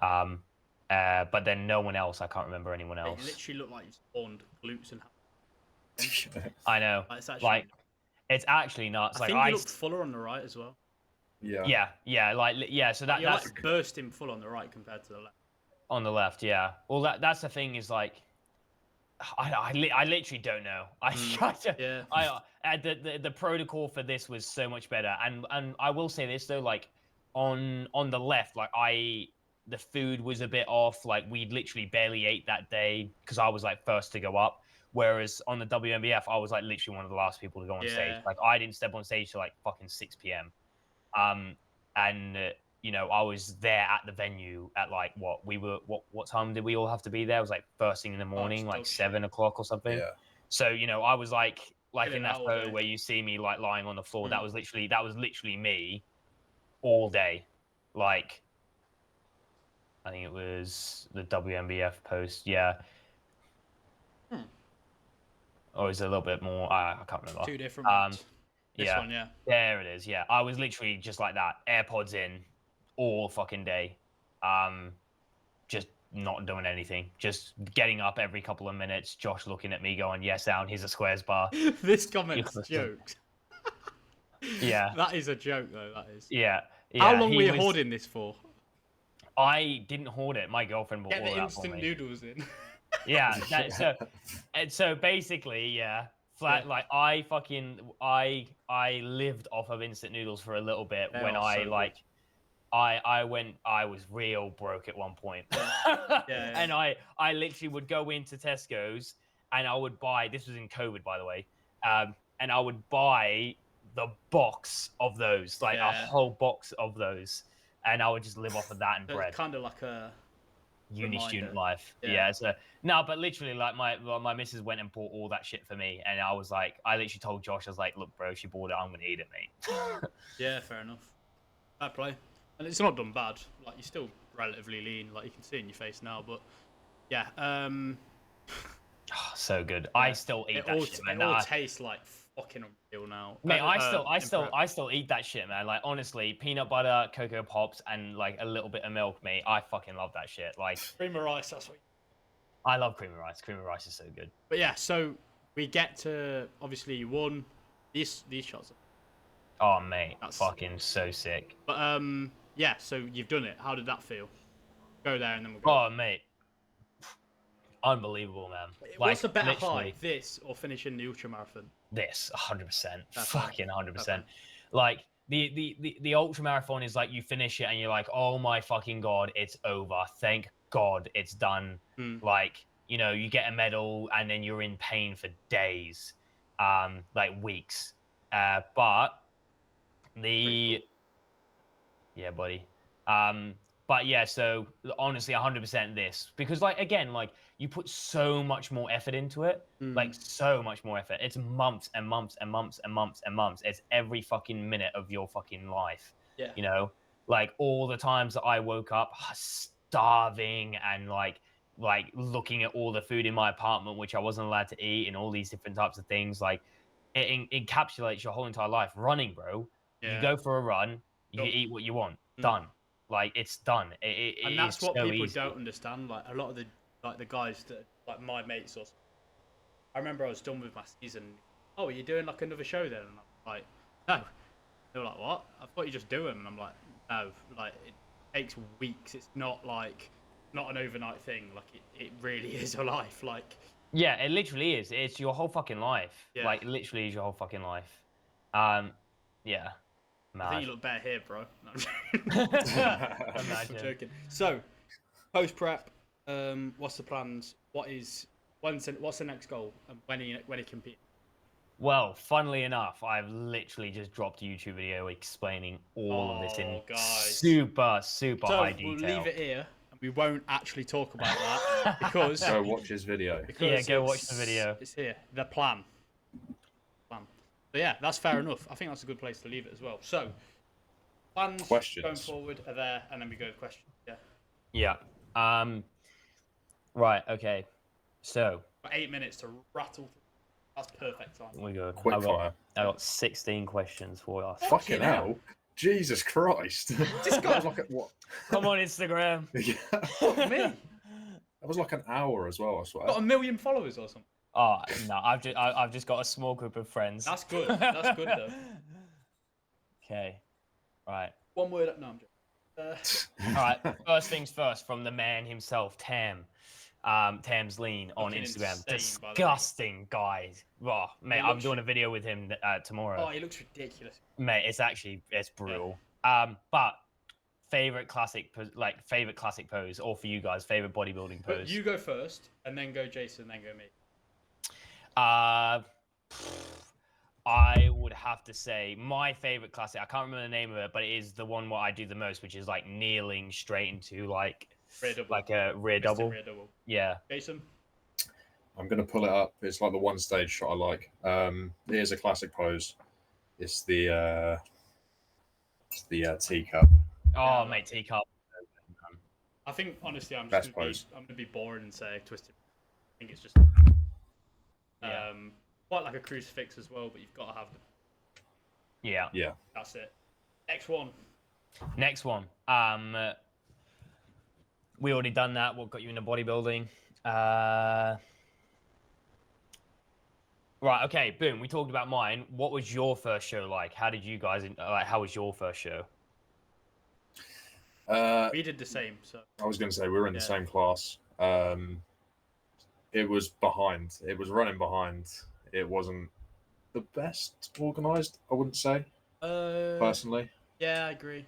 But then no one else. I can't remember anyone else. It literally looked like you spawned glutes and. I know. It's actually nuts. I think you looked fuller on the right as well. Yeah. Yeah. So that's like bursting full on the right compared to the left. On the left, yeah. Well, that's the thing is like, I literally don't know. The protocol for this was so much better, and I will say this though, like on the left, like the food was a bit off. Like we literally barely ate that day because I was like first to go up. Whereas on the WNBF, I was like literally one of the last people to go on stage. Like I didn't step on stage till like fucking 6 p.m. I was there at the venue at like what time did we all have to be there? It was like first thing in the morning, like 7 o'clock or something. Yeah. So I was like in that photo where you see me like lying on the floor. That was literally me all day. Like I think it was the WNBF post. Yeah. Or is it a little bit more? I can't remember. 2 different ones. This yeah. one, yeah. There it is. Yeah, I was literally just like that, AirPods in, all fucking day, just not doing anything, just getting up every couple of minutes. Josh looking at me, going, "Yes, down. Here's a squares bar." This comment's jokes. Yeah. That is a joke, though. That is. Yeah. How long were you hoarding this for? I didn't hoard it. My girlfriend bought all that for me. Get the instant noodles in. Yeah. So basically, yeah. Like I lived off of instant noodles for a little bit when I was real broke at one point. Yeah. And I literally would go into Tesco's and I would buy, this was in COVID by the way, and I would buy the box of those, like a whole box of those, and I would just live off of that and bread. Kind of like a uni student life. So no, but literally like my missus went and bought all that shit for me, and I literally told Josh, I was like, look bro, she bought it, I'm gonna eat it, mate. Yeah, fair enough. Fair play. And it's not done bad, like you're still relatively lean, like you can see in your face now, but yeah. So good. I still eat that shit, man. It all tastes like fucking unreal now. Mate, I still eat that shit, man. Like honestly, peanut butter, Cocoa Pops, and like a little bit of milk, mate. I fucking love that shit. Like cream of rice, that's what. I love cream of rice. Cream of rice is so good. But yeah, so we get to, obviously you won these shots. Oh mate, that's fucking so sick. But yeah, so you've done it. How did that feel? Go there and then we'll go. Oh mate, unbelievable, man. What's a better high, this or finishing the ultramarathon? This, 100%, fucking 100%. Like the ultra marathon is like you finish it and you're like, oh my fucking god, it's over. Thank God it's done. Like you get a medal and then you're in pain for days, like weeks. But yeah, buddy. But yeah, so honestly, 100% this, because like again, like you put so much more effort into it, like so much more effort. It's months and months and months and months and months. It's every fucking minute of your fucking life. Yeah. Like all the times that I woke up starving and like looking at all the food in my apartment, which I wasn't allowed to eat, and all these different types of things. Like it encapsulates your whole entire life. Running, bro. Yeah. You go for a run, you eat what you want. Done. Like it's done. And that's what so people don't understand. Like a lot of the guys that like my mates or I remember I was done with my season. Oh, are you doing like another show then? And I'm like, no. They were like, what? I thought you just do them. And I'm like, no. Like it takes weeks. It's not an overnight thing. Like it really is a life. Like yeah, it literally is. It's your whole fucking life. Yeah. Like it literally is your whole fucking life. Yeah. I think Mad. you look better here, bro. No, I'm Imagine. joking. So, post prep. What's the plans? What's the next goal? And when are you competing? Well, funnily enough, I've literally just dropped a YouTube video explaining all of this in guys. super So high detail. we'll leave it here, and we won't actually talk about that because Go watch his video. Yeah, go watch the video. It's here. The plan. So yeah, that's fair enough. I think that's a good place to leave it as well. So plans Questions. going forward are there, and then we go to questions. Yeah. Yeah. Right. Okay. So Got 8 minutes to rattle. That's perfect time. we go. Quick fire. I got 16 questions for us. Fucking hell. Jesus Christ. This guy- That was like what? Come on, Instagram. Yeah. Fuck me. That was like an hour as well, I swear. Got 1 million followers or something. Oh no, I've just got a small group of friends. That's good. That's good though. Okay. Right. One word. No, I'm joking. All right. First things first, from the man himself, Tam. Tam's Lean on Fucking Instagram. insane, by the way. Disgusting, guys. Oh, mate, I'm doing a video with him tomorrow. Oh, he looks ridiculous. Mate, it's brutal. But favorite classic pose, or for you guys, favorite bodybuilding But pose. you go first, and then go Jason, then go me. I would have to say my favorite classic. I can't remember the name of it, but it is the one where I do the most, which is like kneeling straight into like a rear double. Rear double. Yeah. Jason. I'm gonna pull it up. It's like the one stage shot I like. Here's a classic pose. It's the teacup. Oh, mate, teacup. I think honestly, I'm Best gonna be boring and say twisted. I think it's just Yeah. quite like a crucifix as well, but you've got to have them. Yeah. Yeah. That's it. Next one. Next one. We already done that. What got you into bodybuilding? Right. Okay. Boom. We talked about mine. What was your first show like? How did you guys like? How was your first show? We did the same. So I was gonna say we were in the same class. It was behind. It was running behind. It wasn't the best organised, I wouldn't say. Personally. Yeah, I agree.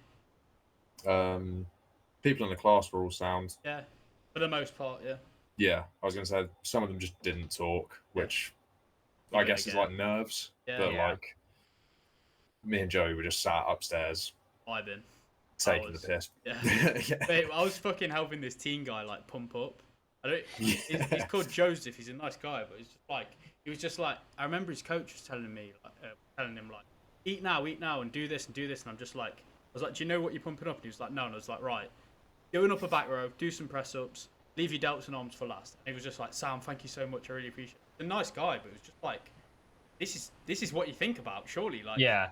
People in the class were all sound. Yeah, for the most part, yeah. Yeah, I was going to say some of them just didn't talk, which I guess is like nerves. Yeah. But Yeah. like me and Joey were just sat upstairs Vibing. taking the piss. Yeah. Yeah. Mate, I was fucking helping this teen guy like pump up. He's called Joseph. He's a nice guy, but he was just like I remember his coach was telling me telling him like eat now and do this, and I'm just like I was like, do you know what you're pumping up? And he was like, no, and I was like, right, go in upper back row, do some press ups, leave your delts and arms for last. And he was just like, Sam, thank you so much, I really appreciate it. He's a nice guy, but it was just like this is what you think about, surely. Like Yeah.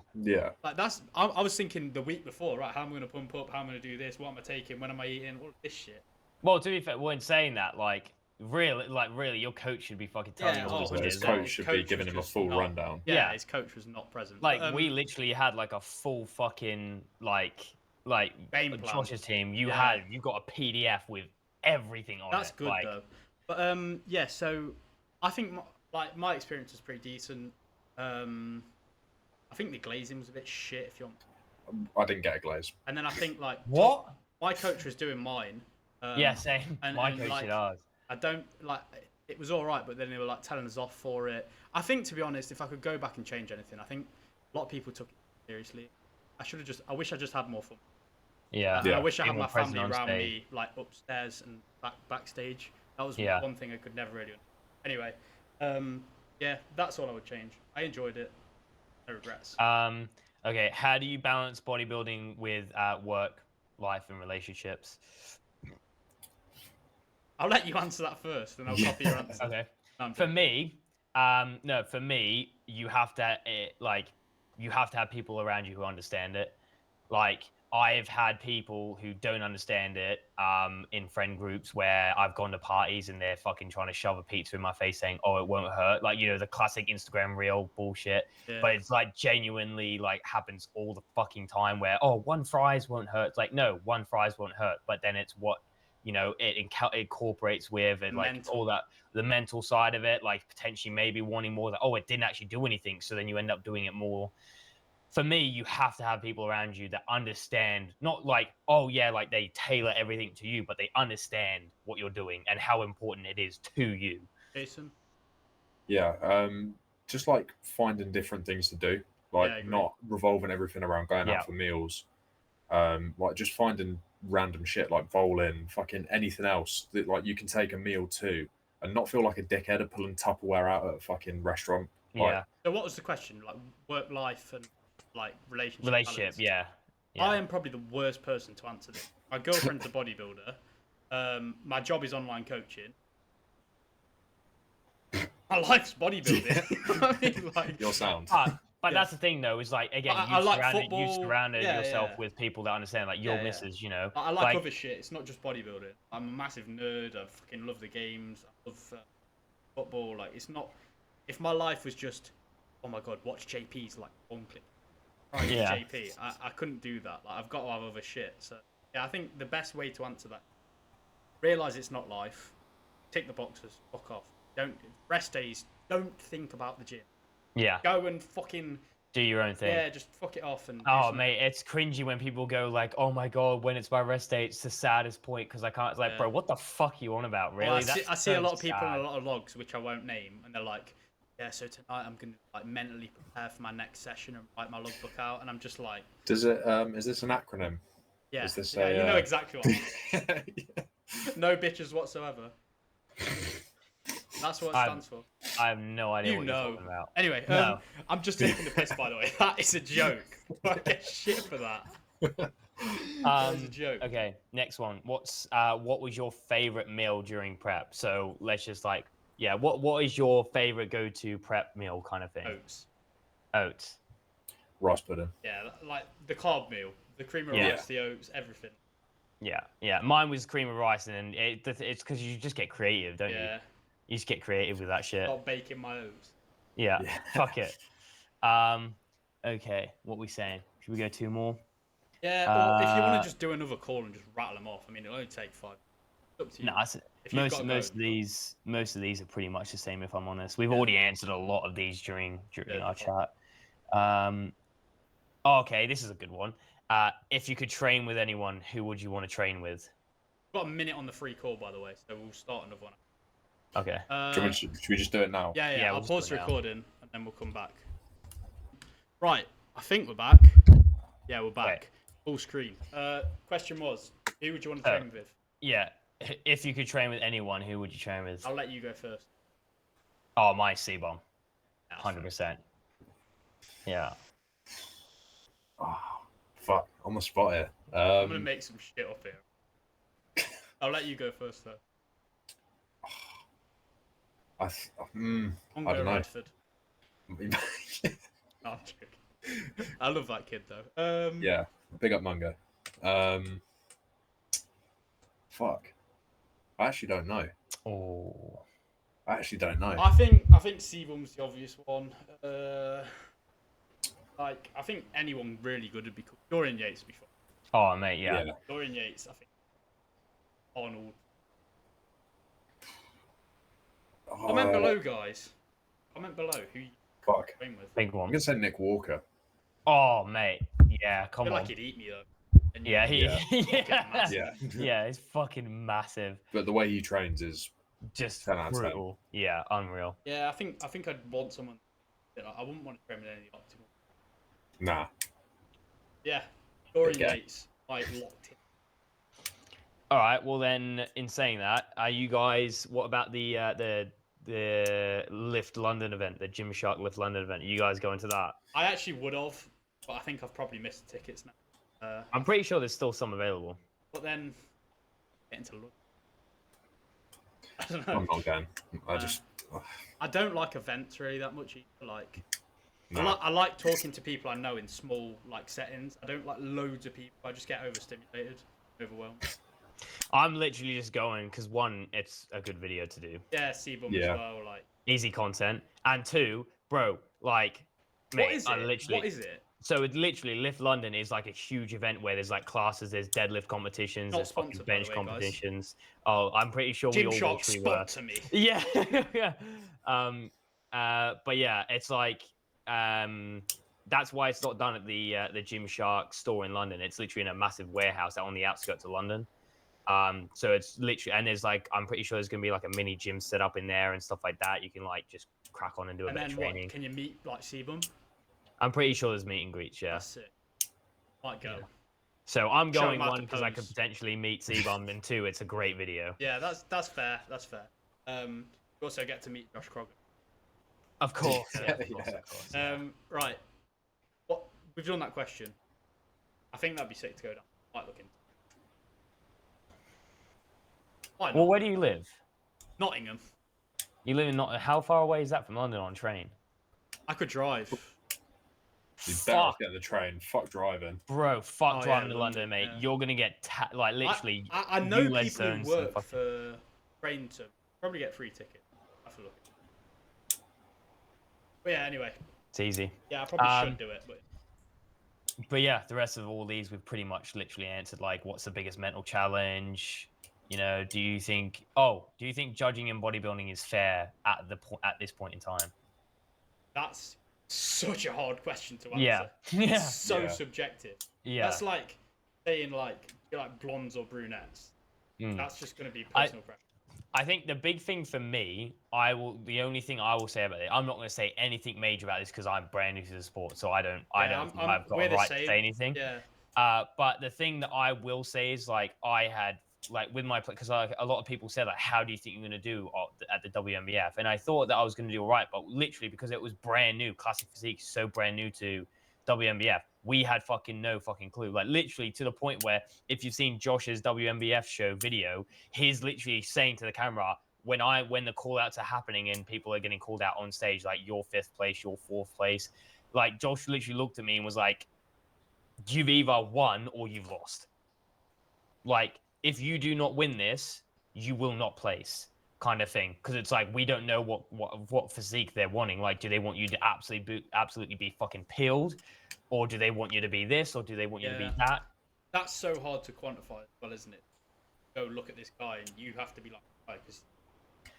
Like that's I was thinking the week before, right? How am I gonna pump up? How am I gonna do this? What am I taking? When am I eating? All this shit. Well, to be fair, when saying that, really, your coach should be fucking telling you all this. His Exactly. coach should be giving him a full rundown. Yeah, his coach was not present. Like we literally had like a full fucking like game plan. Josh's team. You Yeah. got a PDF with everything on That's it. good though. But yeah, so I think my experience was pretty decent. I think the glazing was a bit shit. If you want. I didn't get a glaze. And then I think like What? my coach was doing mine. Yeah, same. My coach like, did ours. I don't like it was all right, but then they were like telling us off for it. I think, to be honest, if I could go back and change anything, I think a lot of people took it seriously. I wish I just had more fun. Yeah. I wish I Be had more my family present on around stage. me, like upstairs and backstage. That was Yeah. one thing I could never really. Anyway, yeah, that's all I would change. I enjoyed it. No regrets. Okay. How do you balance bodybuilding with work, life, and relationships? I'll let you answer that first, and I'll copy your answer. Okay. No, I'm For joking. me, for me, you have to have people around you who understand it. Like I've had people who don't understand it in friend groups where I've gone to parties and they're fucking trying to shove a pizza in my face saying, "Oh, it won't hurt." Like, the classic Instagram reel bullshit. Yeah. But it's like genuinely like happens all the fucking time where, "Oh, one fries won't hurt." It's like, no, one fries won't hurt. But then it's what it incorporates with, and like all that, the mental side of it, like potentially maybe wanting more, that, oh, it didn't actually do anything, so then you end up doing it more. for me, you have to have people around you that understand, not like, oh yeah, like they tailor everything to you, but they understand what you're doing and how important it is to you. Jason? Yeah, just like finding different things to do, like Yeah, I agree. not revolving everything around going Yeah. out for meals. Like just finding random shit like bowling, fucking anything else that like you can take a meal to and not feel like a dickhead of pulling Tupperware out at a fucking restaurant. Like, Yeah. So what was the question? Like work life and like relationship Relationship, balance? yeah. I am probably the worst person to answer this. My girlfriend's a bodybuilder. My job is online coaching. My life's bodybuilding. I mean, like, your sound. But Yeah. that's the thing, though, is like, again, I like you football. surrounded Yeah, yourself yeah. with people that understand, like your Yeah, yeah. missus, you know. I like other shit. It's not just bodybuilding. I'm a massive nerd. I fucking love the games. I love football. Like, it's not. If my life was just, oh my god, watch JP's like one clip. Right, Yeah. JP. I couldn't do that. Like, I've got to have other shit. So yeah, I think the best way to answer that, realize it's not life. Tick the boxes. Fuck off. Don't rest days. Don't think about the gym. Yeah. Go and fucking Do your own thing. yeah, just fuck it off and. do Oh, something. mate, it's cringy when people go like, "Oh my god, when it's my rest day, it's the saddest point because I can't." It's like, Yeah. bro, what the fuck are you on about? Really? Well, That's I see a so lot of people sad. in a lot of logs which I won't name, and they're like, "Yeah, so tonight I'm gonna like mentally prepare for my next session and write my logbook out," and I'm just like, Does it? Is this an acronym? "Yeah, Is this yeah, a, you know exactly what." I mean. Yeah. No bitches whatsoever. That's what it stands for. I have no idea You what know. you're talking about. Anyway, No. I'm just taking the piss, by the way. That is a joke. I get shit for that. That is a joke. Okay, next one. What was your favorite meal during prep? So let's just like, yeah, what is your favorite go-to prep meal kind of thing? Oats. Oats. Rice pudding. Yeah, like the carb meal, the cream of Yeah. rice, the oats, everything. Yeah. Mine was cream of rice, and it's because you just get creative, don't you? Yeah, You just get creative with that shit. not baking my oats. Yeah. Yeah. Fuck it. Okay. What we saying? Should we go 2 more? Yeah, or if you want to just do another call and just rattle them off, I mean, it'll only take 5. It's up to you. No, If you've got to most go. of these are pretty much the same. If I'm honest, we've already answered a lot of these during Yeah, our fine. chat. Okay, this is a good one. If you could train with anyone, who would you want to train with? We've got a minute on the free call, by the way, so we'll start another one. Okay. Should we just do it now? Yeah, Yeah, I'll we'll just pause do the it now. recording and then we'll come back. Right, I think we're back. Yeah, we're back. Right. Full screen. Question was, who would you want to train with? Yeah. If you could train with anyone, who would you train with? I'll let you go first. Oh, my C-bomb. Yeah, 100%. Yeah. Oh, fuck, on the spot here. I'm gonna make some shit up here. I'll let you go first though. I don't Ongo know. Redford. No, I'm joking. I love that kid though. Yeah, big up Mungo. Fuck, I actually don't know. Oh. I actually don't know. I think Seabum's the obvious one. Like I think anyone really good would be cool. Dorian Yates would be fun. Oh, mate, yeah. Dorian Yates, I think. Arnold. Comment below, guys. Comment below who you Fuck. train with. Big I'm one. gonna say Nick Walker. Oh, mate. Yeah, I come feel on. like he'd eat me though. And Yeah, Yeah. yeah. massive. Yeah, Yeah, it's fucking massive. but the way he trains is Just 10 out of 10. brutal. Yeah, unreal. Yeah, I think I'd want someone. I wouldn't want to train with any optimal. nah. Yeah, Dorian Okay. Yates, like locked in. All right. Well, then, in saying that, are you guys? What about the Lift London event, the Gymshark Lift London event? Are you guys going to that? I actually would have, but I think I've probably missed the tickets now. I'm pretty sure there's still some available. But then getting to London. I don't know. I'm not going. I just I don't like events really that much either. Like, no. I like talking to people I know in small like settings. I don't like loads of people. I just get overstimulated, overwhelmed. I'm literally just going because 1, it's a good video to do, Yeah, Seabum Yeah. as well. Like, easy content, and 2, bro, like, mate, what is I it? literally. What is it? So it literally Lift London is like a huge event where there's like classes, there's deadlift competitions, Not there's fucking sponsored, by the bench way, guys. competitions. Oh, I'm pretty sure we all Gymshark wish we were. sponsor me. Yeah, yeah. But yeah, it's like that's why it's not done at the Gymshark store in London. It's literally in a massive warehouse out on the outskirts of London. So it's literally, and there's like, I'm pretty sure there's gonna be like a mini gym set up in there and stuff like that. You can like just crack on and do a And bit then of training. what? Can you meet like Sebum? I'm pretty sure there's meet and greets, yeah. That's it. Might go. Yeah. So I'm Show going him how one to because I could pose. potentially meet Sebum, and two, it's a great video. Yeah, that's fair. That's fair. You also get to meet Josh Kroger. Of course, Yeah, yeah, of course, yeah. of course. Yeah. Right. What we've done that question. I think that'd be sick to go down. Might look into. Why not? Well, where do you live? Nottingham. You live in not. How far away is that from London on train? I could drive. You better off Fuck, getting the train. Fuck driving. bro, fuck Oh, yeah, driving to London, London, mate. yeah. You're gonna get like literally. I know US people who zones and work fucking- for train to probably get free ticket. I have to look. But yeah, anyway. It's easy. Yeah, I probably should do it, but Yeah, the rest of all these we've pretty much literally answered. Like, what's the biggest mental challenge? You know, do you think judging in bodybuilding is fair at this point in time? that's such a hard question to answer. Yeah, yeah, It's so Yeah. subjective. yeah. That's like saying you're like blondes or brunettes. Mm. That's just going to be personal preference. I think the big thing for me, the only thing I will say about it, I'm not going to say anything major about this because I'm brand new to the sport, so I don't think I've got we're a the right to same. say anything. Yeah. But the thing that I will say is like I had like with my because like, a lot of people said like, how do you think you're going to do at the WNBF? And I thought that I was going to do all right, but literally because it was brand new, classic physique is so brand new to WNBF, we had fucking no fucking clue. Like literally to the point where if you've seen Josh's WNBF show video, he's literally saying to the camera when the call outs are happening and people are getting called out on stage, like your 5th place, your 4th place, like Josh literally looked at me and was like, you've either won or you've lost. Like, if you do not win this, you will not place, kind of thing. Because it's like we don't know what physique they're wanting. Like, do they want you to absolutely be fucking peeled, or do they want you to be this, or do they want you to be that? That's so hard to quantify as well, isn't it? Go look at this guy and you have to be like, because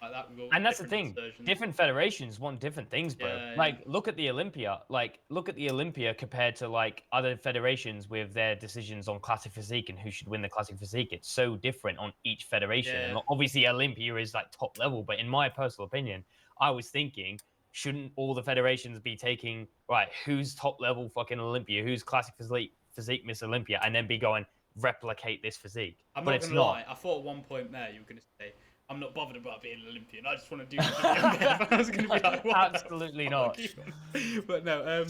like that. And that's the thing. Different federations want different things, bro. Yeah, like, look at the Olympia. Like, look at the Olympia compared to like other federations with their decisions on classic physique and who should win the classic physique. It's so different on each federation. Yeah. And obviously, Olympia is like top level. But in my personal opinion, I was thinking, shouldn't all the federations be taking right? Who's top level fucking Olympia? Who's classic physique Miss Olympia? And then be going replicate this physique. I'm but not it's gonna not. lie. I thought at one point there you were gonna say, "I'm not bothered about being an Olympian. I just want to do." The I was gonna be like, what Absolutely the not. fuck?" But no,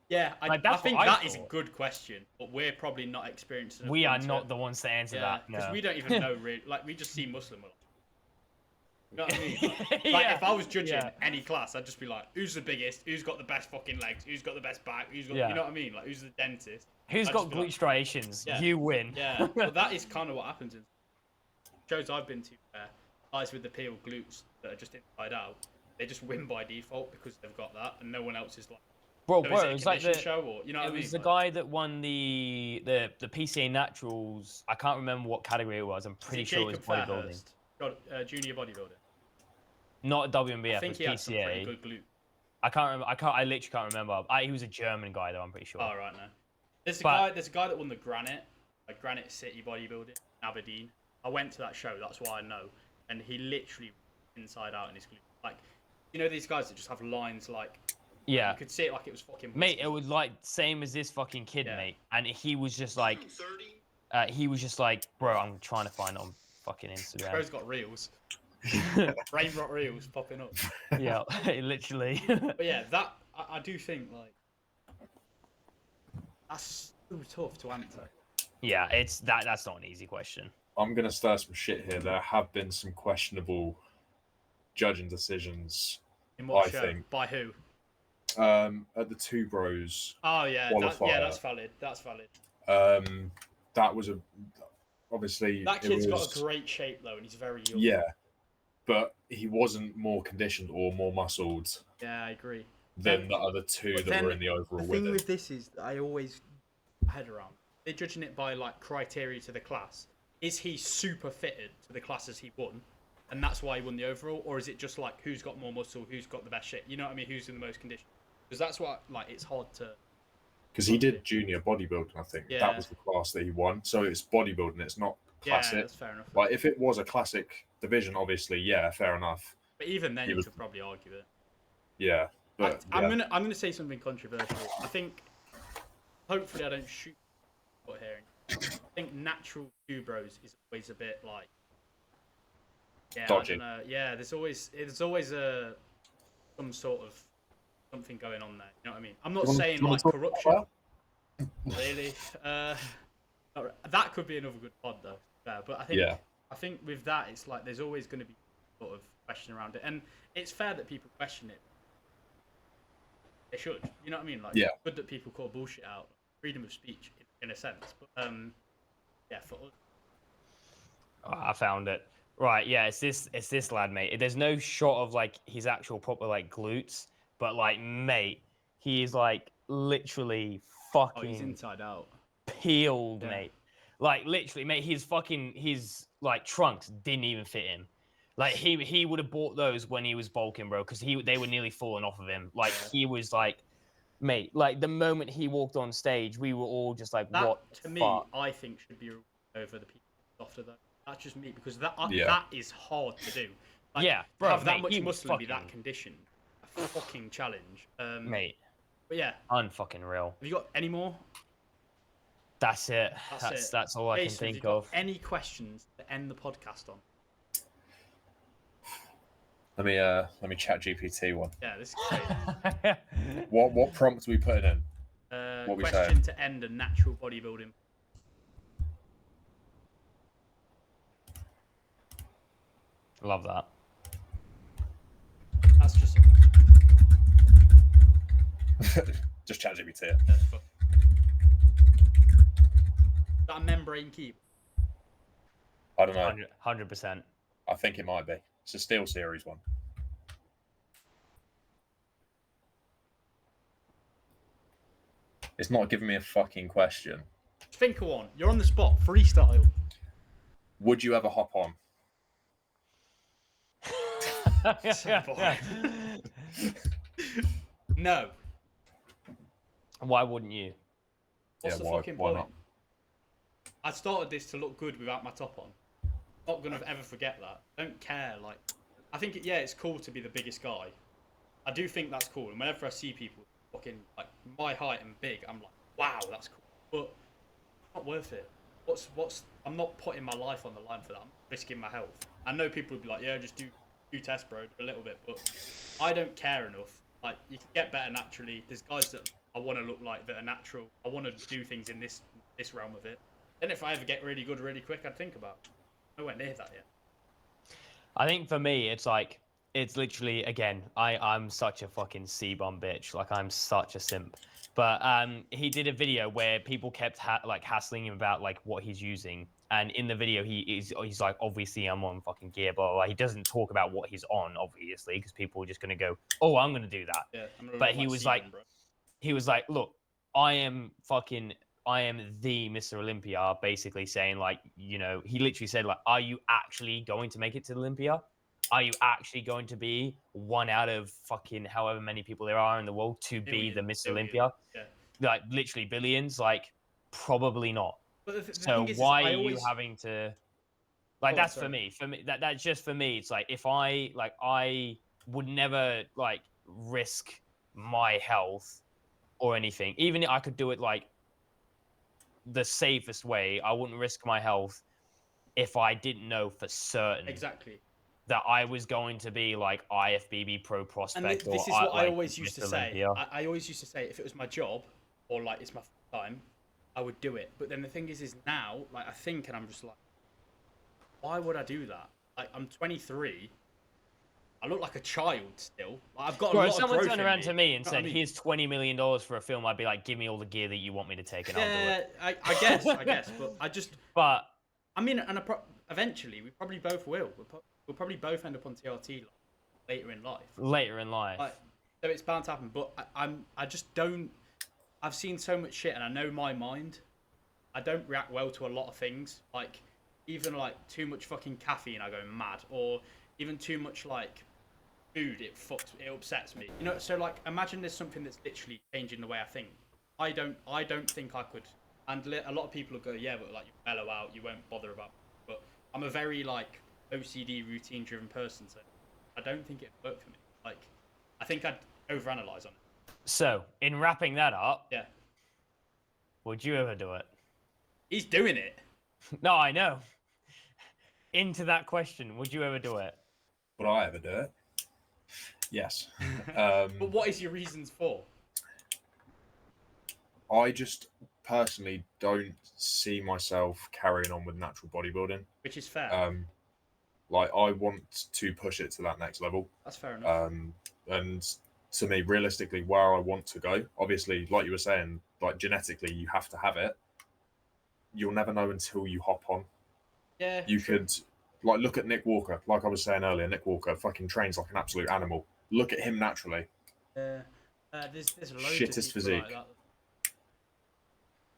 yeah, Like, I that's think what I that is a thought. good question, but we're probably not experienced enough. We are into not it. the ones to answer Yeah, that. because No. we don't even know really. Like we just see Muslim. You know what I mean? Like, Yeah, if I was judging yeah. any class, I'd just be like, "Who's the biggest? Who's got the best fucking legs? Who's got the best back? Who's got?" Yeah. You know what I mean? Like, who's the dentist? Who's I'd got just be glute like, striations? Yeah. You win. Yeah, but that is kind of what happens in shows I've been to. Guys with the peeled glutes that are just inside out, they just win by default because they've got that, and no one else is like. Bro, So bro, is it it a was like condition the show or you know what I it mean? was the Like, guy that won the PCA Naturals. I can't remember what category it was. I'm is pretty it sure it was Jacob bodybuilding. Fairhurst? Got junior bodybuilding. Not WNBF. I It think was he had some pretty PCA. good glute. I can't remember. I literally can't remember. He was a German guy though. I'm pretty sure. Oh right, no. There's a But- guy that won the Granite City bodybuilding in Aberdeen. I went to that show. That's why I know. And he literally inside out in his glute. Like, you know these guys that just have lines like. Yeah. You could see it like it was fucking. Mate, it was like same as this fucking kid, Yeah. mate. And he was just like, bro, I'm trying to find it on fucking Instagram. Bro's got reels. Brain rot reels popping up. Yeah, literally. But yeah, that I do think like that's so tough to answer. Yeah, that's not an easy question. I'm gonna stir some shit here. There have been some questionable judging decisions. In what I show? think. By who? At the Two Bros. Oh yeah, Qualifier. that's valid. That's valid. That was obviously That it kid's was, got a great shape though, and he's very young. yeah, but he wasn't more conditioned or more muscled Yeah, I agree. than the other two But that were in the overall The with thing him. with this is that I always head around. They're judging it by like criteria to the class. Is he super fitted to the classes he won, and that's why he won the overall, or is it just like who's got more muscle, who's got the best shape? You know what I mean? Who's in the most condition? because that's what like it's hard to. Because he did junior bodybuilding, I think. Yeah. That was the class that he won. So it's bodybuilding, it's not classic. Yeah, that's fair enough. Like, if it was a classic division, obviously, yeah, fair enough. But even then, you was- could probably argue it. Yeah. But, yeah. I'm gonna say something controversial. I think, hopefully, I don't shoot here. I think natural two bros is always a bit like, yeah, Dodgy. I don't know. Yeah, there's always some sort of something going on there. You know what I mean? I'm not saying like corruption. Really, that could be another good pod though. But I think with that, it's like there's always going to be sort of question around it, and it's fair that people question it. They should, you know what I mean? Like, Yeah. it's good that people call bullshit out, freedom of speech in a sense. But yeah, for us. Oh, I found it. Right, yeah, it's this lad, mate. There's no shot of like his actual proper like glutes, but like, mate, he is like literally fucking. Oh, he's inside out. Peeled, Yeah. mate. Like literally, mate. His like trunks didn't even fit him. Like he would have bought those when he was bulking, bro, because they were nearly falling off of him. Like he was like, mate. Like the moment he walked on stage, we were all just like, That, what? to me, fuck? I think should be over the people after that. That's just me because that is hard to do. Like, Yeah, bro, have that mate, much he was muscle and be that fucking- conditioned. A fucking challenge. Mate, But yeah, unfucking real. have you got any more? That's it. That's it. That's all I can Jason, have you think got of. any questions to end the podcast on? Let me chat GPT one. Yeah, this is great. What prompt are we putting in? What we Question saying? to end a natural bodybuilding. Love that. That's just Just chat GPT. Is that a membrane keep? I don't know. 100%. I think it might be. It's a Steel Series one. It's not giving me a fucking question. Think of one. You're on the spot. Freestyle. Would you ever hop on? So boring. No. Why wouldn't you? What's Yeah, the why- fucking why point? not? I started this to look good without my top on. Not gonna ever forget that. Don't care. Like, I think it's cool to be the biggest guy. I do think that's cool. And whenever I see people fucking like my height and big, I'm like, wow, that's cool. But not worth it. What's? I'm not putting my life on the line for that. I'm risking my health. I know people would be like, yeah, just do tests, bro, a little bit. But I don't care enough. Like, you can get better naturally. There's guys that I want to look like that are natural. I want to do things in this realm of it. Then if I ever get really good really quick, I'd think about it. Nowhere near that yet. I think for me, it's literally, again, I'm such a fucking C-bomb bitch. Like, I'm such a simp. But he did a video where people kept hassling him about like what he's using, and in the video he's like, obviously I'm on fucking gear, blah, blah, blah. He doesn't talk about what he's on, obviously, because people are just gonna go, oh, I'm gonna do that. Yeah, But he was like, look, I am the Mr. Olympia, basically saying like, you know, he literally said like, are you actually going to make it to Olympia? Are you actually going to be one out of fucking however many people there are in the world to be the Mr. Olympia? Yeah. Like literally billions? Like probably not. But the So thing is, why I are always... you having to? Like Oh, that's sorry. for me. For me, that's just for me. It's like if I would never like risk my health or anything. Even if I could do it like the safest way, I wouldn't risk my health if I didn't know for certain Exactly. that I was going to be like IFBB pro And prospect. this is or what I like always used to Mr. say. Olympia. I always used to say, if it was my job or like it's my time, I would do it. But then the thing is now, like I think, and I'm just like, why would I do that? Like I'm 23. I look like a child still. Like, I've got a Bro, lot if of someone growth turned in around to me and You know what said, I mean? "Here's $20 million for a film," I'd be like, "Give me all the gear that you want me to take, and I'll do Yeah, it." I guess, but I just, But I mean, and eventually we probably both will. We'll probably both end up on TRT like, later in life. later in life, Like, so it's bound to happen. But I just don't. I've seen so much shit, and I know my mind. I don't react well to a lot of things. Like, even like too much fucking caffeine, I go mad. Or even too much like food, it upsets me. You know, so like imagine there's something that's literally changing the way I think. I don't think I could handle it. A lot of people will go, yeah, but like you mellow out, you won't bother about it. But I'm a very like OCD routine driven person, so I don't think it'd work for me. Like I think I'd overanalyze on it. So, in wrapping that up, Yeah. would you ever do it? He's doing it. No, I know. Into that question, would you ever do it? Would I ever do it? Yes. But what is your reasons for? I just personally don't see myself carrying on with natural bodybuilding. Which is fair. Like I want to push it to that next level. That's fair enough. And to me, realistically, where I want to go, obviously, like you were saying, like genetically, you have to have it. You'll never know until you hop on. Yeah. You could, like, look at Nick Walker. Like I was saying earlier, Nick Walker fucking trains like an absolute animal. Look at him naturally. There's loads Shittest of people physique. like that.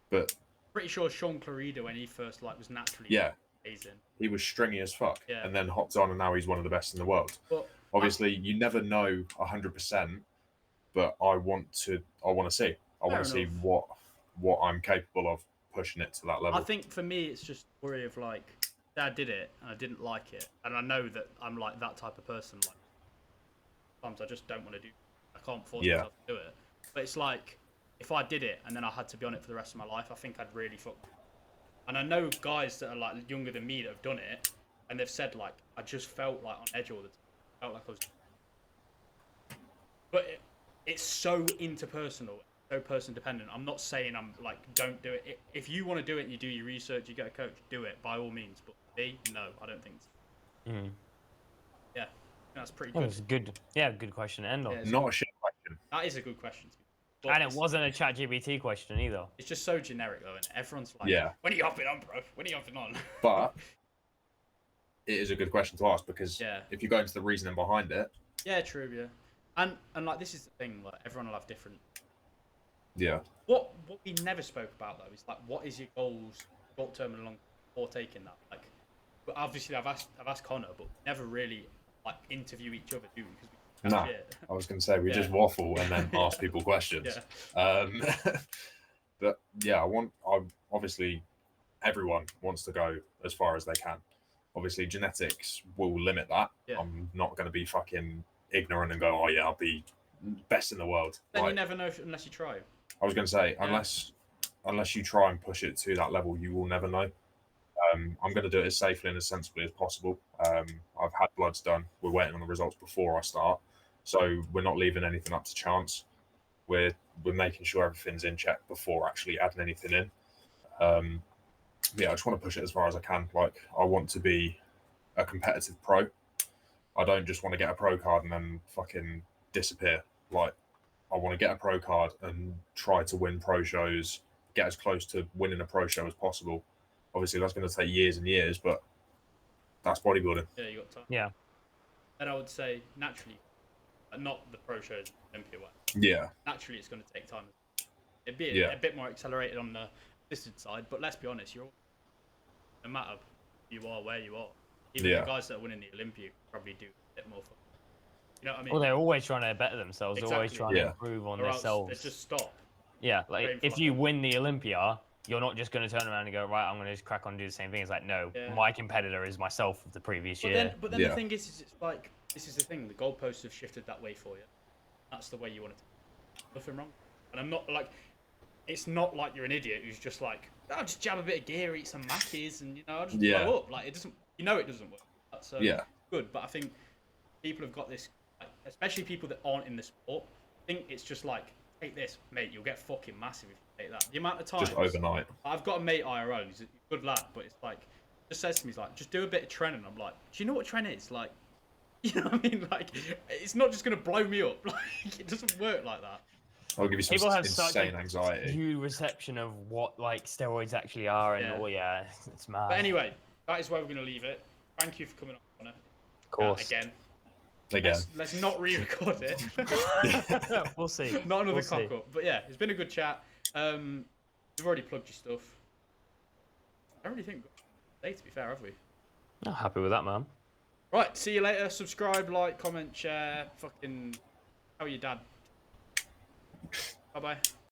But Pretty sure Sean Clarida, when he first like was naturally yeah, amazing. he was stringy as fuck, Yeah. and then hopped on, and now he's one of the best in the world. But Obviously, you never know 100%, but I want to see. I want Fair to see enough. what I'm capable of pushing it to that level. I think for me, it's just a worry of like, Dad did it and I didn't like it, and I know that I'm like that type of person. Like, sometimes I just don't want to do. I can't force myself to do it. But it's like, if I did it and then I had to be on it for the rest of my life, I think I'd really fuck. And I know guys that are like younger than me that have done it, and they've said like, I just felt like on edge all the time. Felt like I was. But it's so interpersonal, so person dependent. I'm not saying I'm like, don't do it. If you want to do it and you do your research, you get a coach, do it by all means. But me, no, I don't think so. Yeah, that's pretty That good. was good. Yeah, good question to end on. Yeah, it's Not a shit question. That is a good question. But And it wasn't a ChatGPT question either. It's just so generic though, and everyone's like, Yeah. when are you hopping on, bro? When are you hopping on? But it is a good question to ask because Yeah. if you go into the reasoning behind it, Yeah, true, yeah. And like this is the thing, like everyone will have different. yeah, What we never spoke about though is like, what is your goals, short term and long term, for taking that? Like, but obviously I've asked Connor, but we never really like interview each other, do we? Because we no. shit. I was going to say we Yeah. just waffle and then ask people questions. But yeah, I obviously everyone wants to go as far as they can. Obviously, genetics will limit that. Yeah. I'm not going to be fucking ignorant and go, oh yeah, I'll be best in the world. Then Like, you never know unless you try. I was going to say, Yeah. unless you try and push it to that level, you will never know. I'm going to do it as safely and as sensibly as possible. I've had bloods done. We're waiting on the results before I start, so we're not leaving anything up to chance. We're making sure everything's in check before actually adding anything in. Yeah, I just want to push it as far as I can. Like, I want to be a competitive pro. I don't just want to get a pro card and then fucking disappear. Like, I want to get a pro card and try to win pro shows, get as close to winning a pro show as possible. Obviously, that's going to take years and years, but that's bodybuilding. Yeah, you got time. Yeah. And I would say naturally, not the pro shows, Olympia way. Yeah. Naturally, it's going to take time. It'd be Yeah. a bit more accelerated on the distance side, but let's be honest, no matter who you are, where you are, even Yeah. the guys that are winning the Olympia probably do a bit more fun. You know what I mean? Well, they're always trying to better themselves. They're always Exactly. trying Yeah. to improve on or else they themselves. just stop. Yeah, like train for if like you that. win the Olympia, you're not just going to turn around and go, right, I'm going to just crack on and do the same thing. It's like, no, Yeah. my competitor is myself of the previous year. But then Yeah. the thing is it's like, this is the thing, the goalposts have shifted that way for you. That's the way you want it to be. Nothing wrong. And I'm not like, it's not like you're an idiot who's just like, I'll just jab a bit of gear, eat some Mackies, and I'll just blow up. Like, it doesn't, it doesn't work. That's good. But I think people have got this, like, especially people that aren't in the sport, think it's just like, take this, mate, you'll get fucking massive if you take that. The amount of times. Just overnight. I've got a mate IRL, he's a good lad, but it's like, just says to me, he's like, just do a bit of Tren, and I'm like, do you know what Tren is? Like, you know what I mean? Like, it's not just going to blow me up. Like, it doesn't work like that. I'll give you some People have such insane a anxiety. huge reception of what like steroids actually are, and it's mad. But anyway, that is where we're going to leave it. Thank you for coming on, Connor. Of course. Again. Again. Let's not re-record it. We'll see. Not another We'll cock see. up. But yeah, it's been a good chat. We've already plugged your stuff. I don't really think we've got to say, to be fair, have we? I'm happy with that, man. Right, see you later. Subscribe, like, comment, share. Fucking tell your dad. Bye bye.